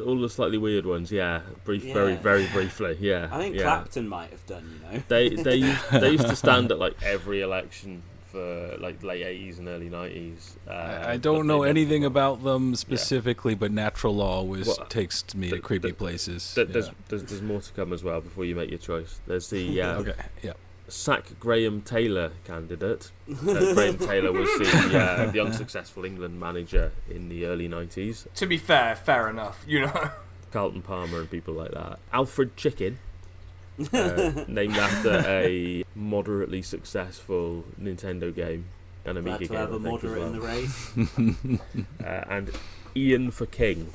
All the slightly weird ones, yeah. Very, very briefly, yeah. I think Clapton might have done, you know. They used to stand at like every election for like late 80s and early 90s. I don't know anything about them specifically, but Natural Law always takes me to creepy places. There's more to come as well before you make your choice. There's the okay, sack Graham Taylor candidate. Graham Taylor was the unsuccessful England manager in the early 90s. To be fair enough, you know. Carlton Palmer and people like that. Alfred Chicken. Named after a moderately successful Nintendo game, an Amiga game. To have a moderate in the race. And Ian for King,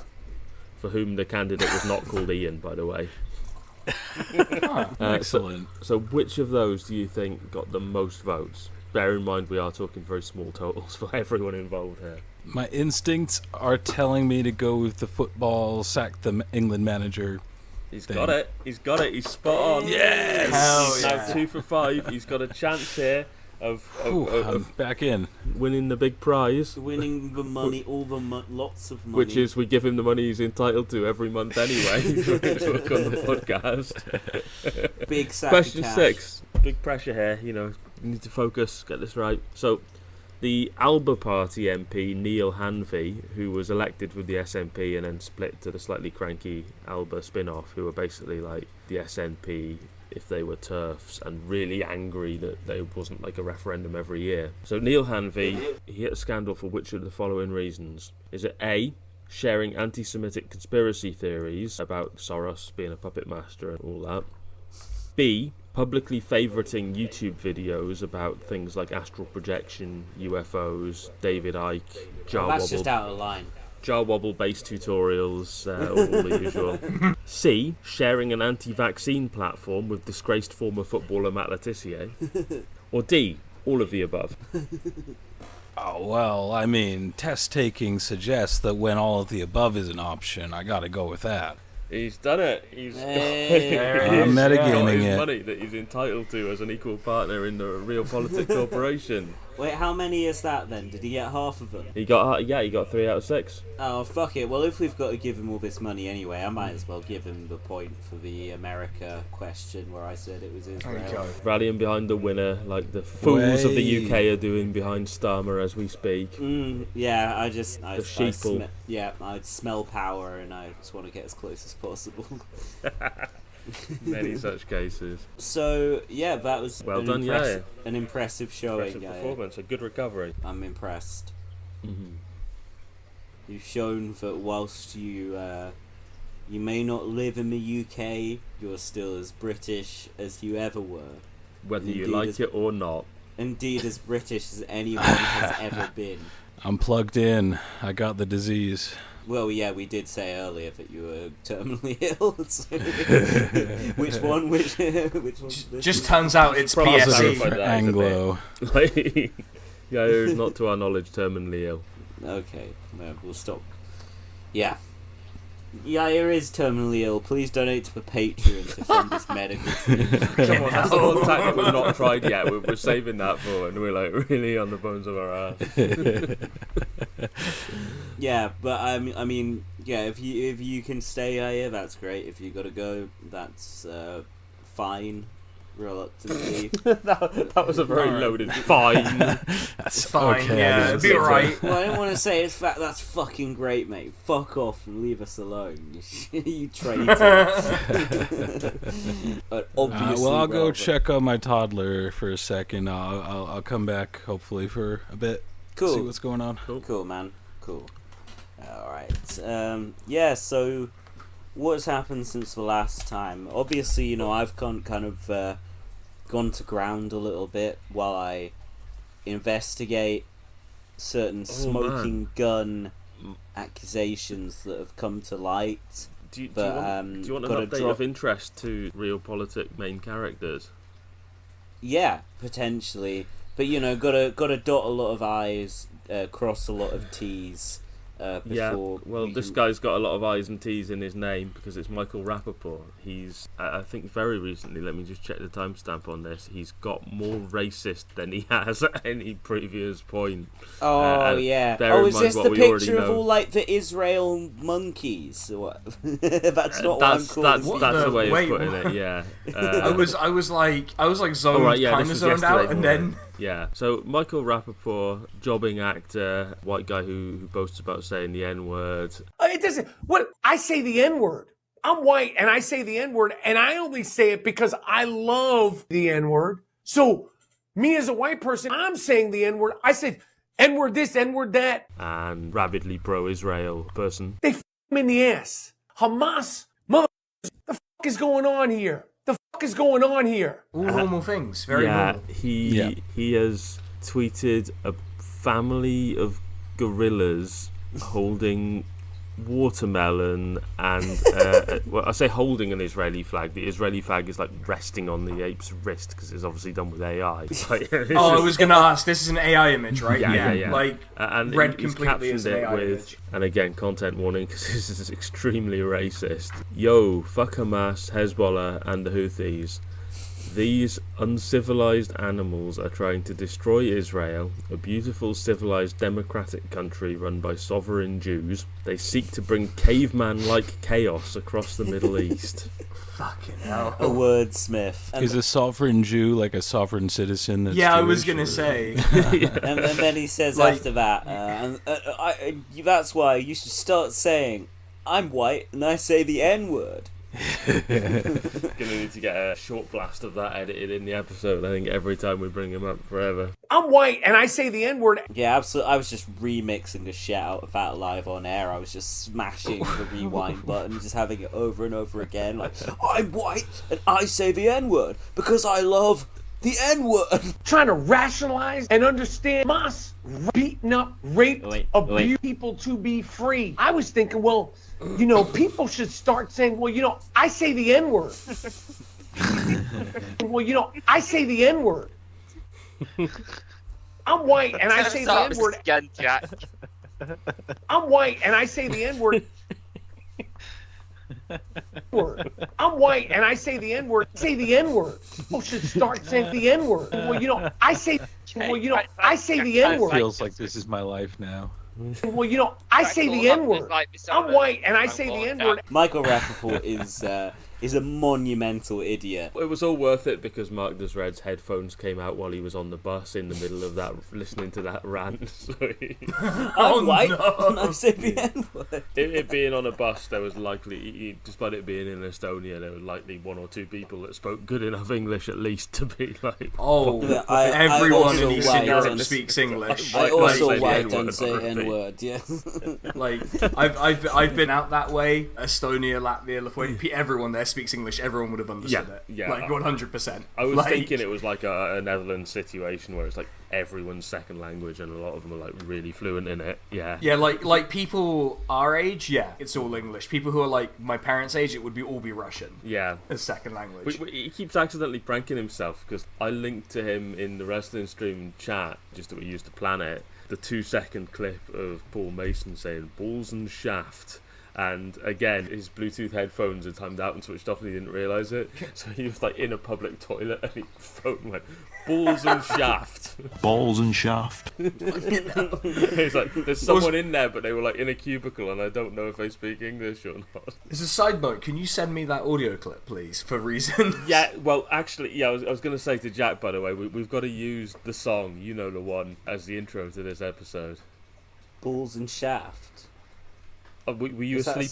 for whom the candidate was not called Ian, by the way. Excellent. So which of those do you think got the most votes? Bear in mind we are talking very small totals for everyone involved here. My instincts are telling me to go with the football, sack the England manager. He's got it. He's spot on. Yes! Hell yeah. Now 2 for 5. He's got a chance here. I'm back in. Winning the big prize. Winning the money, lots of money. Which is, we give him the money he's entitled to every month anyway for his work on the podcast. Big sack Question of cash. 6. Big pressure here, you need to focus, get this right. So, the Alba Party MP, Neil Hanvey, who was elected with the SNP and then split to the slightly cranky Alba spin-off, who were basically like the SNP if they were TERFs, and really angry that there wasn't like a referendum every year. So Neil Hanvey, he hit a scandal for which of the following reasons? Is it A, sharing anti-Semitic conspiracy theories about Soros being a puppet master and all that? B, publicly favouriting YouTube videos about things like astral projection, UFOs, David Icke, Jar That's Wobble. just out of line. Jar Wobble based tutorials, all the usual. C, sharing an anti-vaccine platform with disgraced former footballer Matt Letizia. Or D, all of the above. Oh, well, I mean, test taking suggests that when all of the above is an option, I gotta go with that. He's done it. He's got metagaming his it. money that he's entitled to as an equal partner in the Real Politik Corporation. Wait, how many is that then? Did he get half of them? He got 3 out of 6. Oh, fuck it. Well, if we've got to give him all this money anyway, I might as well give him the point for the America question where I said it was Israel. Rallying behind the winner like the fools of the UK are doing behind Starmer as we speak. Yeah, sheeple. I'd smell power and I just want to get as close as possible. Many such cases. So, yeah, that was an impressive showing. Impressive performance, a good recovery. I'm impressed. Mm-hmm. You've shown that whilst you may not live in the UK, you're still as British as you ever were. Whether you like it or not. Indeed, as British as anyone has ever been. I'm plugged in. I got the disease. Well, yeah, we did say earlier that you were terminally ill. So which one? Just turns out it's PSC. Anglo. Yair is not, to our knowledge, terminally ill. Okay, no, we'll stop. Yeah. Yair is terminally ill. Please donate to the Patreon to fund his medical treatment. Come on, that's the one tactic we've not tried yet. We're saving that for, and we're like really on the bones of our ass. Yeah, but I mean, yeah. If you can stay Yair, that's great. If you gotta go, that's fine. Reluctantly. that was a very loaded fine. That's fine. Okay, yeah, it'll be alright. Well, I don't want to say it's that's fucking great, mate. Fuck off and leave us alone. You traitor. Obviously. Well, I'll go check on my toddler for a second. I'll come back hopefully for a bit. Cool. See what's going on. Cool, man. Cool. All right. Yeah. So, what has happened since the last time? Obviously, I've gone to ground a little bit while I investigate certain smoking gun accusations that have come to light. Do you want an update of interest to Real Politik main characters? Yeah, potentially. But gotta dot a lot of I's, cross a lot of T's. This guy's got a lot of I's and T's in his name because it's Michael Rappaport. He's, I think very recently, let me just check the timestamp on this, he's got more racist than he has at any previous point. Oh, yeah. Oh, is this the picture of all, the Israel monkeys? What? That's not what I'm calling it. That's the way of putting it, yeah. I was zoned, kind of zoned out, and then... Yeah, so Michael Rappaport, jobbing actor, white guy who boasts about saying the N-word. It doesn't. What I say the N-word. I'm white and I say the N-word, and I only say it because I love the N-word. So me as a white person, I'm saying the N-word. I said N-word this, N-word that. And rabidly pro-Israel person. They f him in the ass. Hamas, mother. The f is going on here? The fuck is going on here? All normal things. Very normal. He has tweeted a family of gorillas holding watermelon and well, I say holding an Israeli flag. The Israeli flag is resting on the ape's wrist because it's obviously done with AI. I was gonna ask. This is an AI image, right? Yeah. And read he's completely as an AI with, image. and again, content warning because this is extremely racist. Yo, fuck Hamas, Hezbollah, and the Houthis. These uncivilized animals are trying to destroy Israel, a beautiful, civilized, democratic country run by sovereign Jews. They seek to bring caveman-like chaos across the Middle East. Fucking hell. A wordsmith. Is a sovereign Jew like a sovereign citizen that's Yeah, Jewish, I was going to say. And then he says after that, that's why you should start saying, I'm white and I say the N-word. Gonna need to get a short blast of that edited in the episode, I think, every time we bring him up forever. I'm white and I say the N-word. Yeah, absolutely. I was just remixing the shit out of that live on air. I was just smashing the rewind button, just having it over and over again. Like, I'm white and I say the N-word because I love the N-word. Trying to rationalize and understand Hamas beating up, rape, abuse people to be free. I was thinking, well, you know, people should start saying, well, you know, I say the N-word. Well, you know, I say the N-word. I'm white and I say the N-word. Again, Jack. I'm white and I say the N-word. I'm white and I say the N-word. Say the N-word. People should start saying the N-word. Well, you know, I say. Well, you know, I say the N-word. Feels like this is my life now. Well, you know, I say the N-word. I'm white and I say the N-word. Michael Rappaport is a monumental idiot. It was all worth it because Mark Desred's headphones came out while he was on the bus in the middle of that, listening to that rant. So I'm white and I say the N-word. It being on a bus, there was likely, despite it being in Estonia, there were likely one or two people that spoke good enough English at least to be like, everyone in Eastern Europe speaks English. I also white don't say N-word. Yeah. Like I've been out that way. Estonia, Latvia, Lithuania. Everyone there speaks English. Everyone would have understood it. Yeah, like 100%. I was thinking it was like a Netherlands situation where it's like everyone's second language and a lot of them are like really fluent in it. Yeah. Yeah, like people our age, yeah, it's all English. People who are like my parents' age, it would all be Russian. Yeah. As second language. He keeps accidentally pranking himself because I linked to him in the wrestling stream chat just that we used to plan it. The 2-second clip of Paul Mason saying balls and shaft. And again, his Bluetooth headphones had timed out and switched off and he didn't realise it. So he was like in a public toilet and his phone went, balls and shaft. Balls and shaft. It's like, there's someone in there, but they were like in a cubicle and I don't know if they speak English or not. As a side note, can you send me that audio clip, please, for reasons? Yeah, well, actually, yeah, I was going to say to Jack, by the way, we've got to use the song, you know the one, as the intro to this episode. Balls and shaft. Were you asleep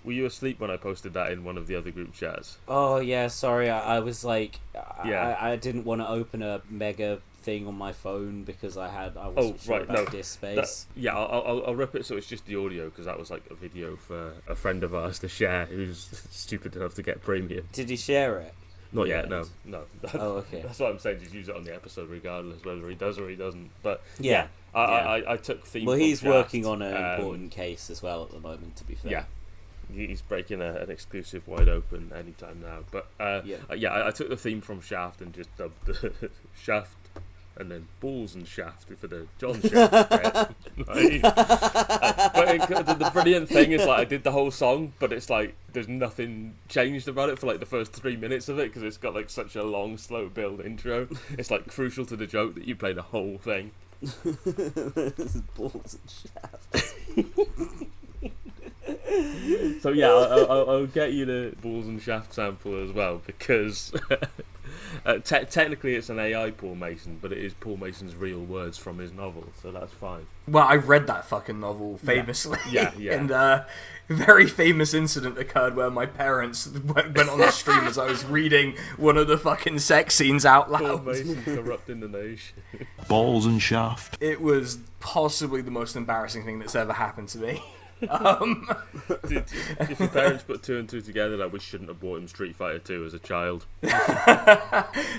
were you asleep when I posted that in one of the other group chats? Oh yeah, sorry. I was like, I didn't want to open a mega thing on my phone because I wasn't sure about disk space. I'll rip it so it's just the audio because that was like a video for a friend of ours to share who's stupid enough to get premium. Did he share it? Not yet, no. Oh, okay. That's what I'm saying. Just use it on the episode, regardless whether he does or he doesn't. But yeah. I took theme. Well, he's Shaft, working on an important case as well at the moment. To be fair. Yeah. He's breaking an exclusive wide open anytime now. But I took the theme from Shaft and just dubbed the Shaft and then balls and shaft for the John Shaft. But the brilliant thing is, like, I did the whole song, but it's like there's nothing changed about it for like the first 3 minutes of it because it's got like such a long, slow build intro. It's like crucial to the joke that you play the whole thing. Balls and shaft. So yeah, I'll get you the balls and shaft sample as well because technically it's an AI Paul Mason, but it is Paul Mason's real words from his novel, so that's fine. Well, I read that fucking novel famously. Yeah. And a very famous incident occurred where my parents went on the stream as I was reading one of the fucking sex scenes out loud. Paul Mason corrupting the nation. Balls and shaft. It was possibly the most embarrassing thing that's ever happened to me. If your parents put 2 and 2 together, like, we shouldn't have bought him Street Fighter 2 as a child.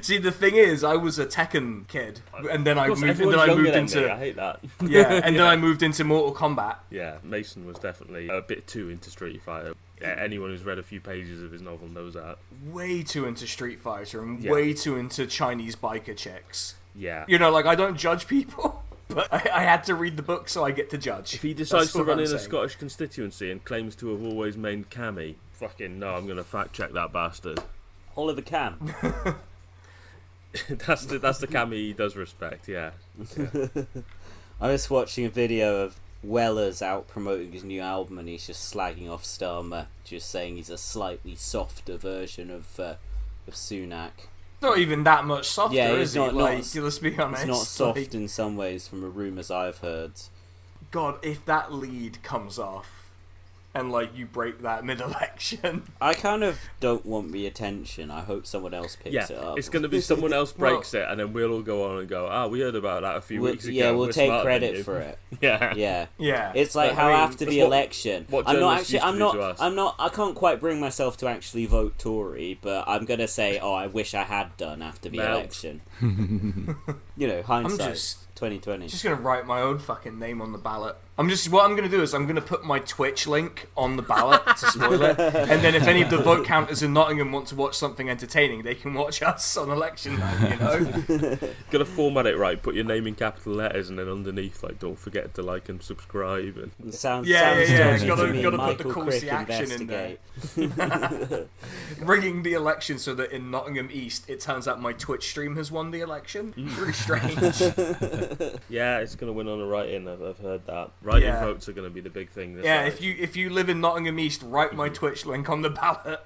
See, the thing is, I was a Tekken kid, and then I moved into. I hate that. Yeah, and then I moved into Mortal Kombat. Yeah, Mason was definitely a bit too into Street Fighter. Yeah, anyone who's read a few pages of his novel knows that. Way too into Street Fighter and way too into Chinese biker chicks. Yeah. You know, like, I don't judge people. But I had to read the book, so I get to judge. If he decides to run in a Scottish constituency and claims to have always made Cammy, fucking no, I'm going to fact check that bastard. Oliver Cam. That's the Cammy he does respect. Yeah. I was watching a video of Weller's out promoting his new album, and he's just slagging off Starmer, just saying he's a slightly softer version of Sunak. Not even that much softer, yeah, is he? Let's be honest. It's not soft in some ways, from the rumours I've heard. God, if that lead comes off, and you break that mid-election, I kind of don't want the attention. I hope someone else picks it up. It's going to be someone else breaks it, and then we'll all go on and go, we heard about that a few weeks ago. Yeah, we'll take credit for it. Yeah. It's like how after the election, I can't quite bring myself to actually vote Tory, but I'm going to say, I wish I had done after the election. Hindsight. 2020. Just gonna write my own fucking name on the ballot. What I'm gonna do is I'm gonna put my Twitch link on the ballot to spoil it, and then if any of the vote counters in Nottingham want to watch something entertaining, they can watch us on election night. Gotta format it right. Put your name in capital letters, and then underneath, don't forget to like and subscribe. And sounds gotta put the calls to action in there. Rigging the election so that in Nottingham East, it turns out my Twitch stream has won the election. Really strange. Yeah, it's going to win on the write-in. I've heard that. Write-in votes are going to be the big thing. If you live in Nottingham East, write my Twitch link on the ballot.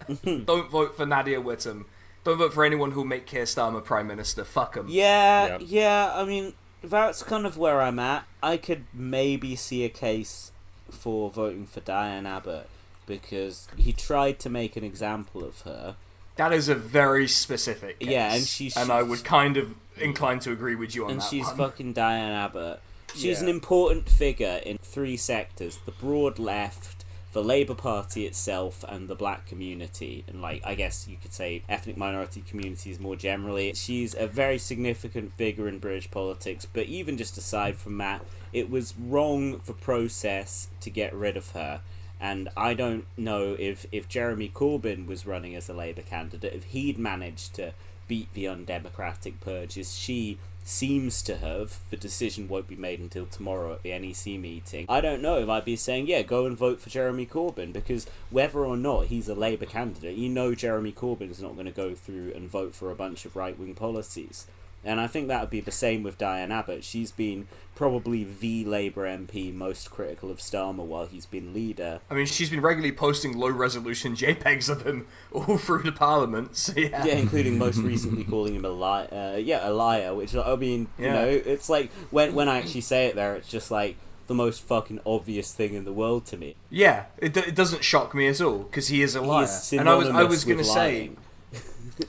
Don't vote for Nadia Whittome. Don't vote for anyone who'll make Keir Starmer Prime Minister. Fuck him. Yeah. I mean, that's kind of where I'm at. I could maybe see a case for voting for Diane Abbott, because he tried to make an example of her. That is a very specific case. Yeah, and I would kind of inclined to agree with you on that. And she's one. Fucking Diane Abbott. She's an important figure in 3 sectors: the broad left, the Labour Party itself, and the black community, and I guess you could say ethnic minority communities more generally. She's a very significant figure in British politics, but even just aside from that, it was wrong for process to get rid of her. And I don't know if Jeremy Corbyn was running as a Labour candidate, if he'd managed to beat the undemocratic purges she seems to have. The decision won't be made until tomorrow at the NEC meeting. I don't know if I'd be saying, go and vote for Jeremy Corbyn, because whether or not he's a Labour candidate, Jeremy Corbyn is not going to go through and vote for a bunch of right-wing policies. And I think that would be the same with Diane Abbott. She's been probably the Labour MP most critical of Starmer while he's been leader. I mean, she's been regularly posting low-resolution JPEGs of him all through the Parliament, so yeah. Yeah, including most recently calling him a liar, which, I mean, it's like, when I actually say it there, it's just like the most fucking obvious thing in the world to me. Yeah, it doesn't shock me at all, because he is a liar. And I was going to say...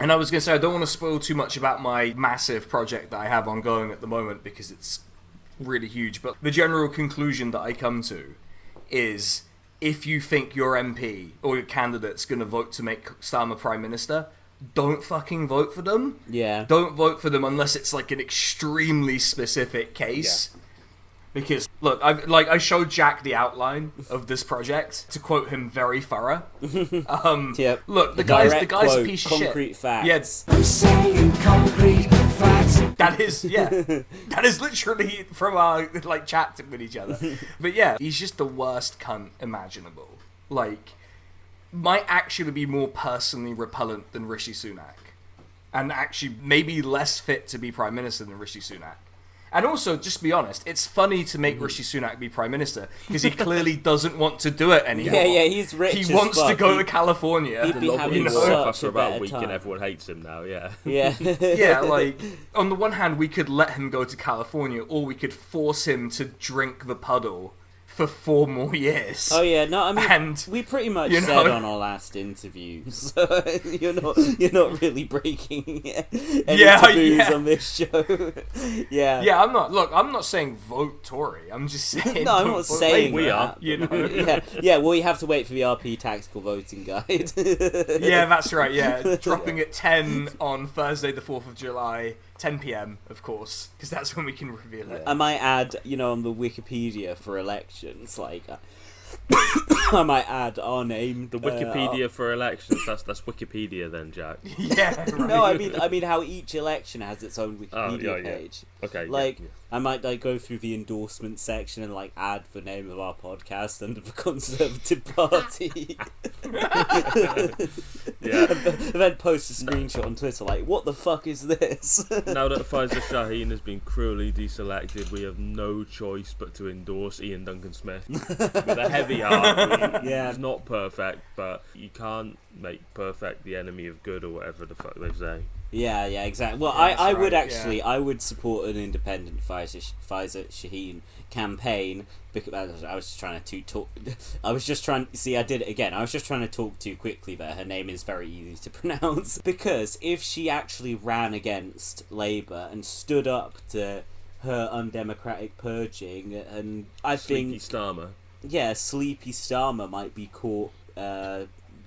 And I was going to say, I don't want to spoil too much about my massive project that I have ongoing at the moment, because it's really huge. But the general conclusion that I come to is, if you think your MP or your candidate's going to vote to make Starmer Prime Minister, don't fucking vote for them. Yeah. Don't vote for them unless it's an extremely specific case. Yeah. Because, look, I showed Jack the outline of this project, to quote him, very thorough. Yep. Look, the guy's quote, a piece of shit. Concrete facts. Yeah, I'm saying concrete facts. That is literally from our, chat with each other. But yeah, he's just the worst cunt imaginable. Might actually be more personally repellent than Rishi Sunak. And actually maybe less fit to be Prime Minister than Rishi Sunak. And also, just to be honest, it's funny to make Rishi Sunak be Prime Minister, because he clearly doesn't want to do it anymore. Yeah, he's rich. He wants to go to California. He'd be having after about a week and everyone hates him now, yeah. Yeah, on the one hand, we could let him go to California, or we could force him to drink the puddle for 4 more years. Oh yeah, no, I mean, we pretty much said on our last interview, so you're not really breaking any taboos on this show. Yeah, I'm not saying vote Tory. I'm just saying. No, I'm not saying we are. Yeah. Well, you have to wait for the RP tactical voting guide. Yeah, that's right. Yeah, dropping at 10 on Thursday, the 4th of July. 10 p.m, of course, because that's when we can reveal it. I might add, on the Wikipedia for elections, I might add our name. The Wikipedia for elections. That's Wikipedia then, Jack. Yeah. Right. No, I mean how each election has its own Wikipedia page. Okay. I might like go through the endorsement section and like add the name of our podcast under the Conservative Party. And then post a screenshot on Twitter like, what the fuck is this? Now that Faisal Shaheen has been cruelly deselected, we have no choice but to endorse Ian Duncan Smith with a heavy heart. He's not perfect, but you can't make perfect the enemy of good, or whatever the fuck they say. Yeah, exactly. Well, I would actually, I would support an independent Faisal Shaheen campaign, because I was just trying to talk. I was just trying. See, I did it again. I was just trying to talk too quickly there. Her name is very easy to pronounce. Because if she actually ran against Labour and stood up to her undemocratic purging, and I think Starmer. Yeah, Sleepy Starmer might be caught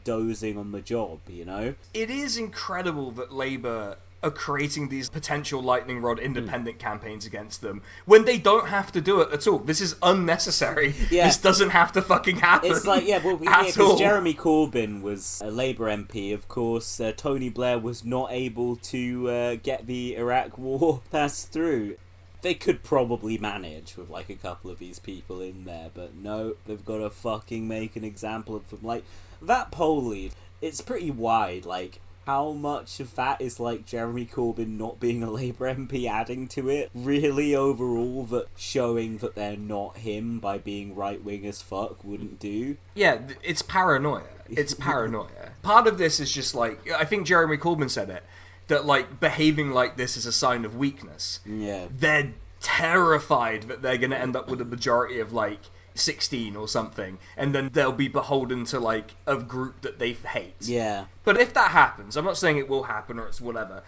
dozing on the job, you know? It is incredible that Labour are creating these potential lightning rod independent campaigns against them when they don't have to do it at all. This is unnecessary. This doesn't have to fucking happen. It's like, because Jeremy Corbyn was a Labour MP, of course. Tony Blair was not able to get the Iraq war passed through. They could probably manage with like a couple of these people in there, but no, they've got to fucking make an example of them. Like, that poll lead, it's pretty wide. Like, how much of that is like Jeremy Corbyn not being a Labour MP adding to it? Really, overall, that showing that they're not him by being right-wing as fuck wouldn't do? Yeah, it's paranoia. It's paranoia. Part of this is just like, I think Jeremy Corbyn said it, that like behaving like this is a sign of weakness. Yeah. They're terrified that they're going to end up with a majority of like 16 or something, and then they'll be beholden to like a group that they hate. Yeah. But if that happens, I'm not saying it will happen or it's whatever,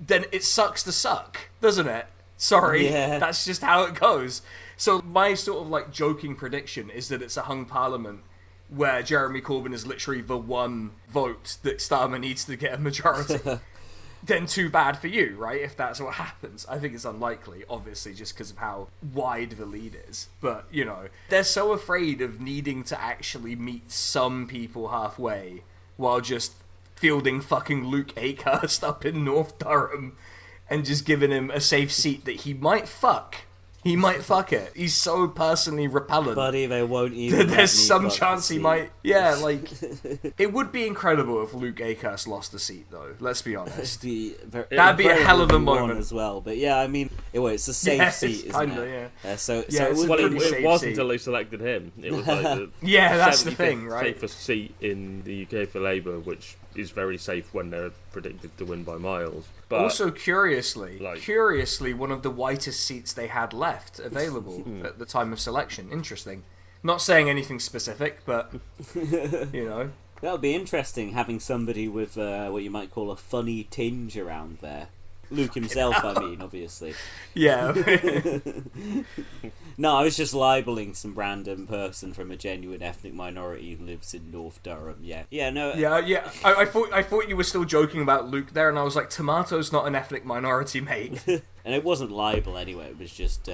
then it sucks to suck, doesn't it? Sorry, that's just how it goes. So my sort of like joking prediction is that it's a hung parliament where Jeremy Corbyn is literally the one vote that Starmer needs to get a majority. Then too bad for you, right? If that's what happens. I think it's unlikely, obviously, just because of how wide the lead is. But, you know, they're so afraid of needing to actually meet some people halfway while just fielding fucking Luke Akehurst up in North Durham and just giving him a safe seat that he might fuck. He might fuck it. He's so personally repellent. Buddy, they won't even. There's some chance he might. Yeah, like it would be incredible if Luke Akehurst lost the seat, though. Let's be honest. That'd be a hell of a moment as well. But yeah, I mean, it's a safe seat, isn't it? It wasn't until they selected him. It was like the that's the thing, right? Safest seat in the UK for Labour, which is very safe when they're predicted to win by miles. But also, curiously, one of the whitest seats they had left available at the time of selection. Interesting. Not saying anything specific, but, you know. That would be interesting, having somebody with what you might call a funny tinge around there. Luke himself, I mean, obviously. Yeah. No, I was just libeling some random person from a genuine ethnic minority who lives in North Durham. Yeah. I thought you were still joking about Luke there, and I was like, Tomato's not an ethnic minority, mate. And it wasn't libel anyway. It was just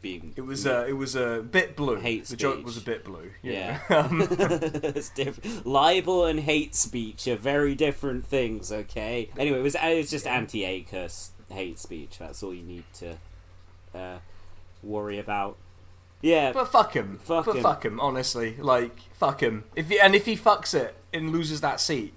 being. It was a bit blue. Hate the speech. joke was a bit blue. Yeah. It's different. Libel and hate speech are very different things. Okay. Anyway, it was just anti-Akehurst hate speech. That's all you need to worry about. Yeah. But fuck him. Fuck him. Honestly, like fuck him. If he fucks it and loses that seat,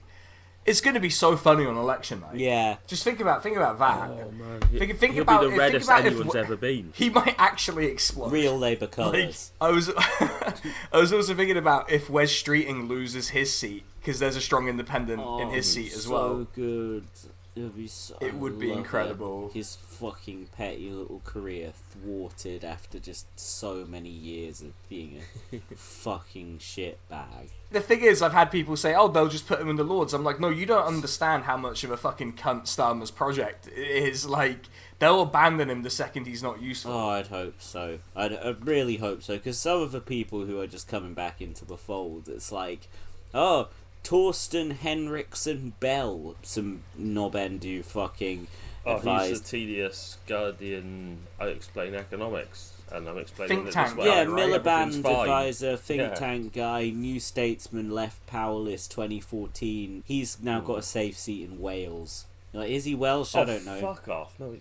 it's going to be so funny on election night. Yeah. Just think about that. Oh man. Think He'll about be the reddest anyone's ever been. He might actually explode. Real Labour colours. I was also thinking about if Wes Streeting loses his seat, because there's a strong independent in his seat as well. So good. It would be incredible. His fucking petty little career thwarted after just so many years of being a fucking shitbag. The thing is, I've had people say, "Oh, they'll just put him in the Lords." I'm like, no, you don't understand how much of a fucking cunt Starmer's project is. Like, they'll abandon him the second he's not useful. Oh, I'd hope so. I'd really hope so, because some of the people who are just coming back into the fold, it's like, oh, Torsten Henriksen Bell, some knob-end who fucking advised. He's a tedious Guardian. I explain economics, and I'm explaining think it tank, this way. Yeah, right? Miliband advisor, think tank guy, New Statesman, left powerless 2014. He's now got a safe seat in Wales. Like, is he Welsh? I don't know. Fuck off! No,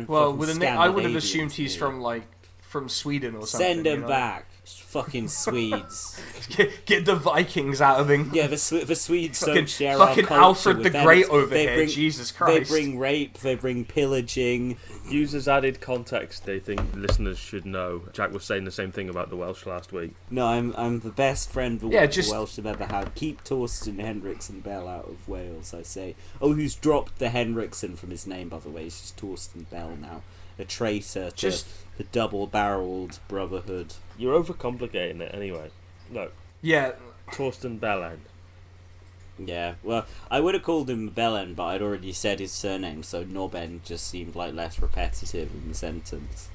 Well, with a name, I would have assumed he's from Sweden or something. Send him back. Fucking Swedes. Get the Vikings out of England. Yeah, the Swedes don't share fucking our culture Alfred with the them. Great over here. Jesus Christ. They bring rape. They bring pillaging. Users added context they think listeners should know. Jack was saying the same thing about the Welsh last week. No, I'm the best friend the Welsh have ever had. Keep Torsten Henriksen Bell out of Wales, I say. Oh, who's dropped the Henriksen from his name, by the way. It's just Torsten Bell now. A traitor to the double-barreled brotherhood. You're overcomplicating it anyway. Look. Yeah. Torsten Bellen. Yeah, well, I would have called him Bellen, but I'd already said his surname, so Nobben just seemed like less repetitive in the sentence.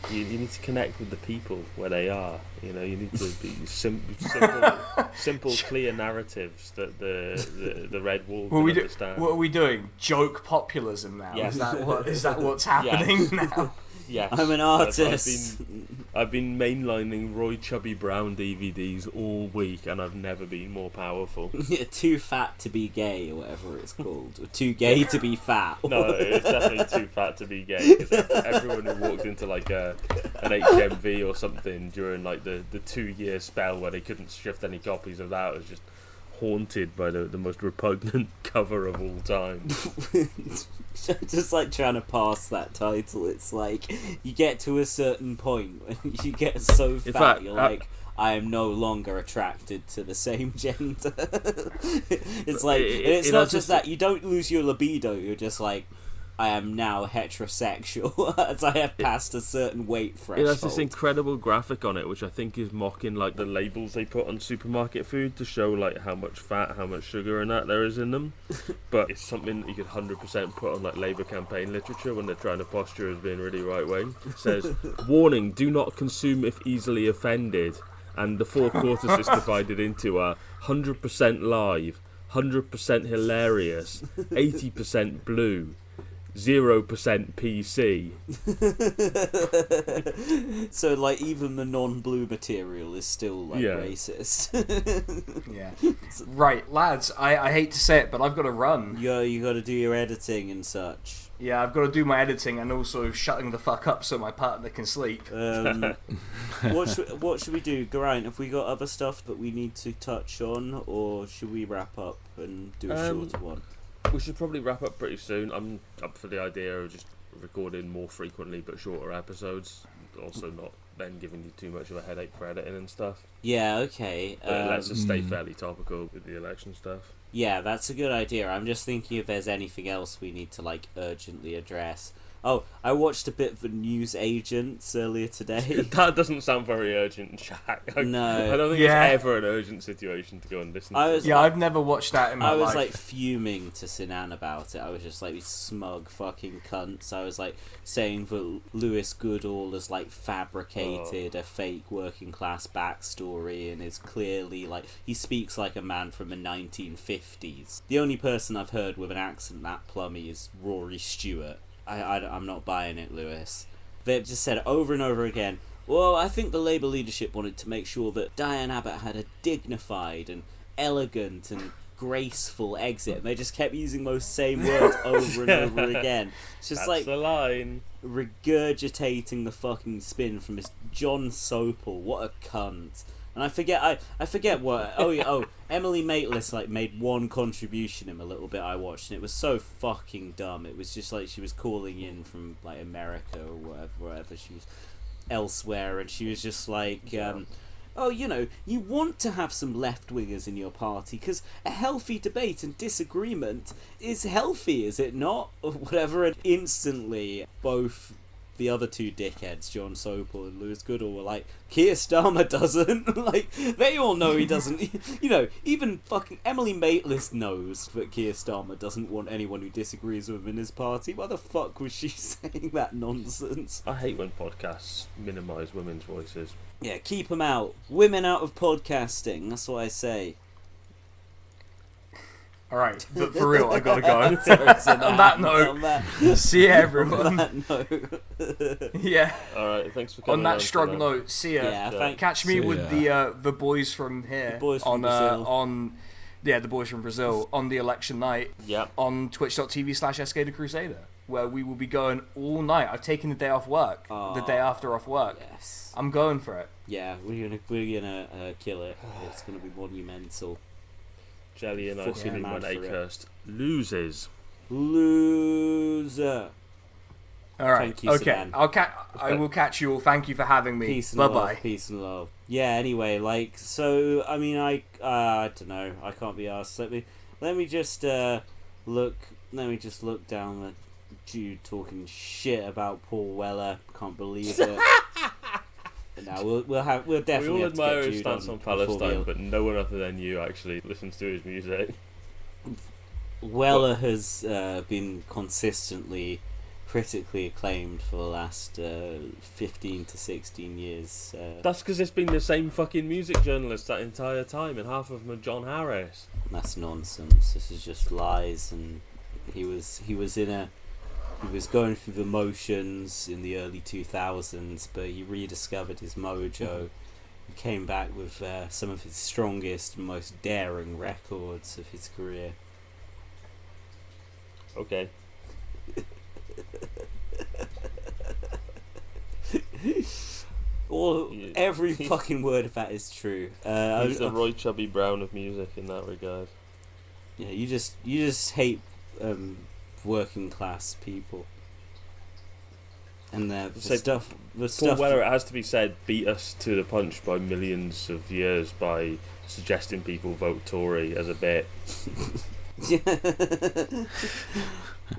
You need to connect with the people where they are. You know, you need to be simple, clear narratives that the Red Wall can understand. What are we doing? Joke populism now? Yes. Is that what's happening now? Yes. I'm an artist. I've been mainlining Roy Chubby Brown DVDs all week, and I've never been more powerful. Too fat to be gay, or whatever it's called. Or too gay to be fat. No, it's definitely too fat to be gay. Because everyone who walked into like an HMV or something during like the 2-year spell where they couldn't shift any copies of that was just haunted by the most repugnant cover of all time. Just like trying to pass that title, it's like you get to a certain point when you get so fat, you're like, I am no longer attracted to the same gender. It's like it's not just that you don't lose your libido, you're just like, I am now heterosexual as I have passed a certain weight threshold. It has this incredible graphic on it, which I think is mocking like the labels they put on supermarket food to show like how much fat, how much sugar and that there is in them. But it's something that you could 100% put on like Labour campaign literature when they're trying to posture as being really right wing. It says, warning, do not consume if easily offended. And the 4 quarters is divided into 100% live, 100% hilarious, 80% blue, 0% PC. So like even the non-blue material is still like racist. Yeah. Right, lads, I hate to say it, but I've got to run. You got to do your editing and such. Yeah, I've got to do my editing and also shutting the fuck up so my partner can sleep. What should we do, Geraint? Have we got other stuff that we need to touch on, or should we wrap up and do a shorter one? We should probably wrap up pretty soon. I'm up for the idea of just recording more frequently but shorter episodes. Also not then giving you too much of a headache for editing and stuff. Yeah, okay. But let's just stay fairly topical with the election stuff. Yeah, that's a good idea. I'm just thinking if there's anything else we need to like urgently address. Oh, I watched a bit of The News Agents earlier today. That doesn't sound very urgent, Jack. No. I don't think it's ever an urgent situation to go and listen to. I've never watched that in my life. I was like fuming to Sinan about it. I was just like, these smug fucking cunts. I was like saying that Lewis Goodall has like fabricated a fake working class backstory and is clearly like, he speaks like a man from the 1950s. The only person I've heard with an accent that plummy is Rory Stewart. I'm not buying it, Lewis. They've just said over and over again, well, I think the Labour leadership wanted to make sure that Diane Abbott had a dignified and elegant and graceful exit. And they just kept using those same words over and over again. It's just That's the line. Regurgitating the fucking spin from this John Sopel. What a cunt. And I forget what. Emily Maitlis like made one contribution in a little bit I watched, and it was so fucking dumb. It was just like she was calling in from like America or wherever she was elsewhere, and she was just like, oh, you know, you want to have some left-wingers in your party because a healthy debate and disagreement is healthy, is it not? Or whatever. And instantly, both the other two dickheads, John Sopel and Lewis Goodall, were like, Keir Starmer doesn't. Like, they all know he doesn't. You know, even fucking Emily Maitlis knows that Keir Starmer doesn't want anyone who disagrees with him in his party. Why the fuck was she saying that nonsense? I hate when podcasts minimise women's voices. Yeah, keep them out. Women out of podcasting, that's what I say. Alright, but for real, I gotta go. On that note, see ya, everyone. On that note. Yeah. Alright, thanks for coming on that strong note, see ya. Yeah, catch me with the boys from here. The boys from Brazil. The boys from Brazil on the election night. Yep. On twitch.tv/Escader Crusader. where we will be going all night. I've taken the day off work, the day after off work. Yes, I'm going for it. Yeah, we're gonna kill it. It's gonna be monumental. Jelly and I feeling when Akehurst loses. Loser. All right. Thank you, okay. Sinan. I will catch you all. Thank you for having me. Peace and bye love. bye. Peace and love. Yeah. Anyway, like, so I mean, I don't know. I can't be asked. Let me just look. Let me just look down the dude talking shit about Paul Weller. Can't believe it. No, we'll definitely. We all have to admire get his Jude stance on Palestine, but no one other than you actually listens to his music. Weller has been consistently critically acclaimed for the last 15 to 16 years. That's because it's been the same fucking music journalist that entire time, and half of them are John Harris. That's nonsense. This is just lies, and he was going through the motions in the early 2000s, but he rediscovered his mojo. He came back with some of his strongest and most daring records of his career. Okay. Every fucking word of that is true. He's the Roy Chubby Brown of music in that regard. Yeah, you just hate working class people, and the stuff. Paul Weller, it has to be said, beat us to the punch by millions of years by suggesting people vote Tory as a bit.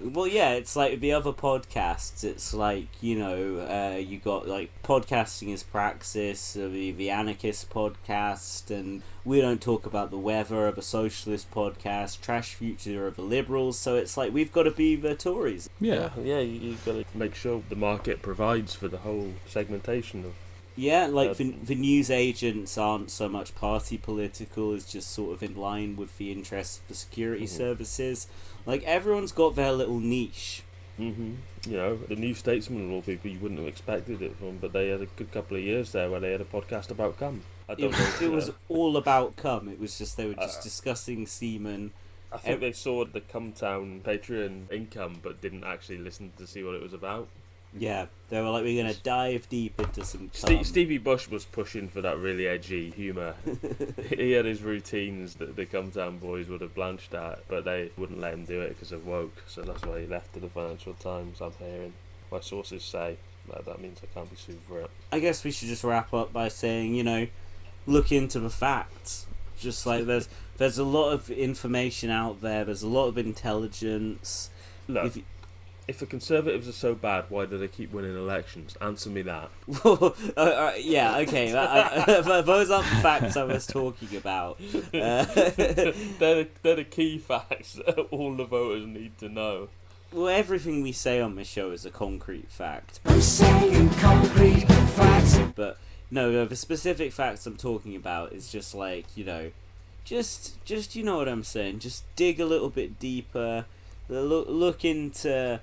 Well, yeah, it's like the other podcasts. It's like, you know, you got like Podcasting is Praxis, the Anarchist podcast, and We Don't Talk About the Weather, the Socialist podcast, Trash Future of the Liberals. So it's like we've got to be the Tories. Yeah, you've got to make sure the market provides for the whole segmentation of. Yeah, like the news agents aren't so much party political, it's just sort of in line with the interests of the security services. Like, everyone's got their little niche. You know, the New Statesman of all people, you wouldn't have expected it from, but they had a good couple of years there where they had a podcast about cum. It was all about cum. It was just, they were just discussing semen. I think they saw the Cumtown Patreon income, but didn't actually listen to see what it was about. Yeah, they were like, we're going to dive deep into some Stevie Bush was pushing for that really edgy humour. He had his routines that the Cumtown boys would have blanched at, but they wouldn't let him do it because of woke, so that's why he left to the Financial Times, I'm hearing. My sources say that means I can't be sued for it. I guess we should just wrap up by saying, you know, look into the facts. Just like there's a lot of information out there, there's a lot of intelligence. Look, if the Conservatives are so bad, why do they keep winning elections? Answer me that. Yeah, okay. Those aren't the facts I was talking about. They're the key facts that all the voters need to know. Well, everything we say on this show is a concrete fact. I'm saying concrete facts. But no, the specific facts I'm talking about is just like, you know, just you know what I'm saying. Just dig a little bit deeper. Look into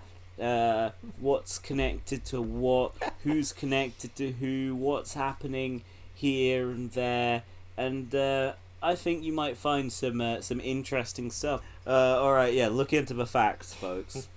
what's connected to what, who's connected to who, what's happening here and there, and I think you might find some interesting stuff. Alright, yeah, look into the facts, folks.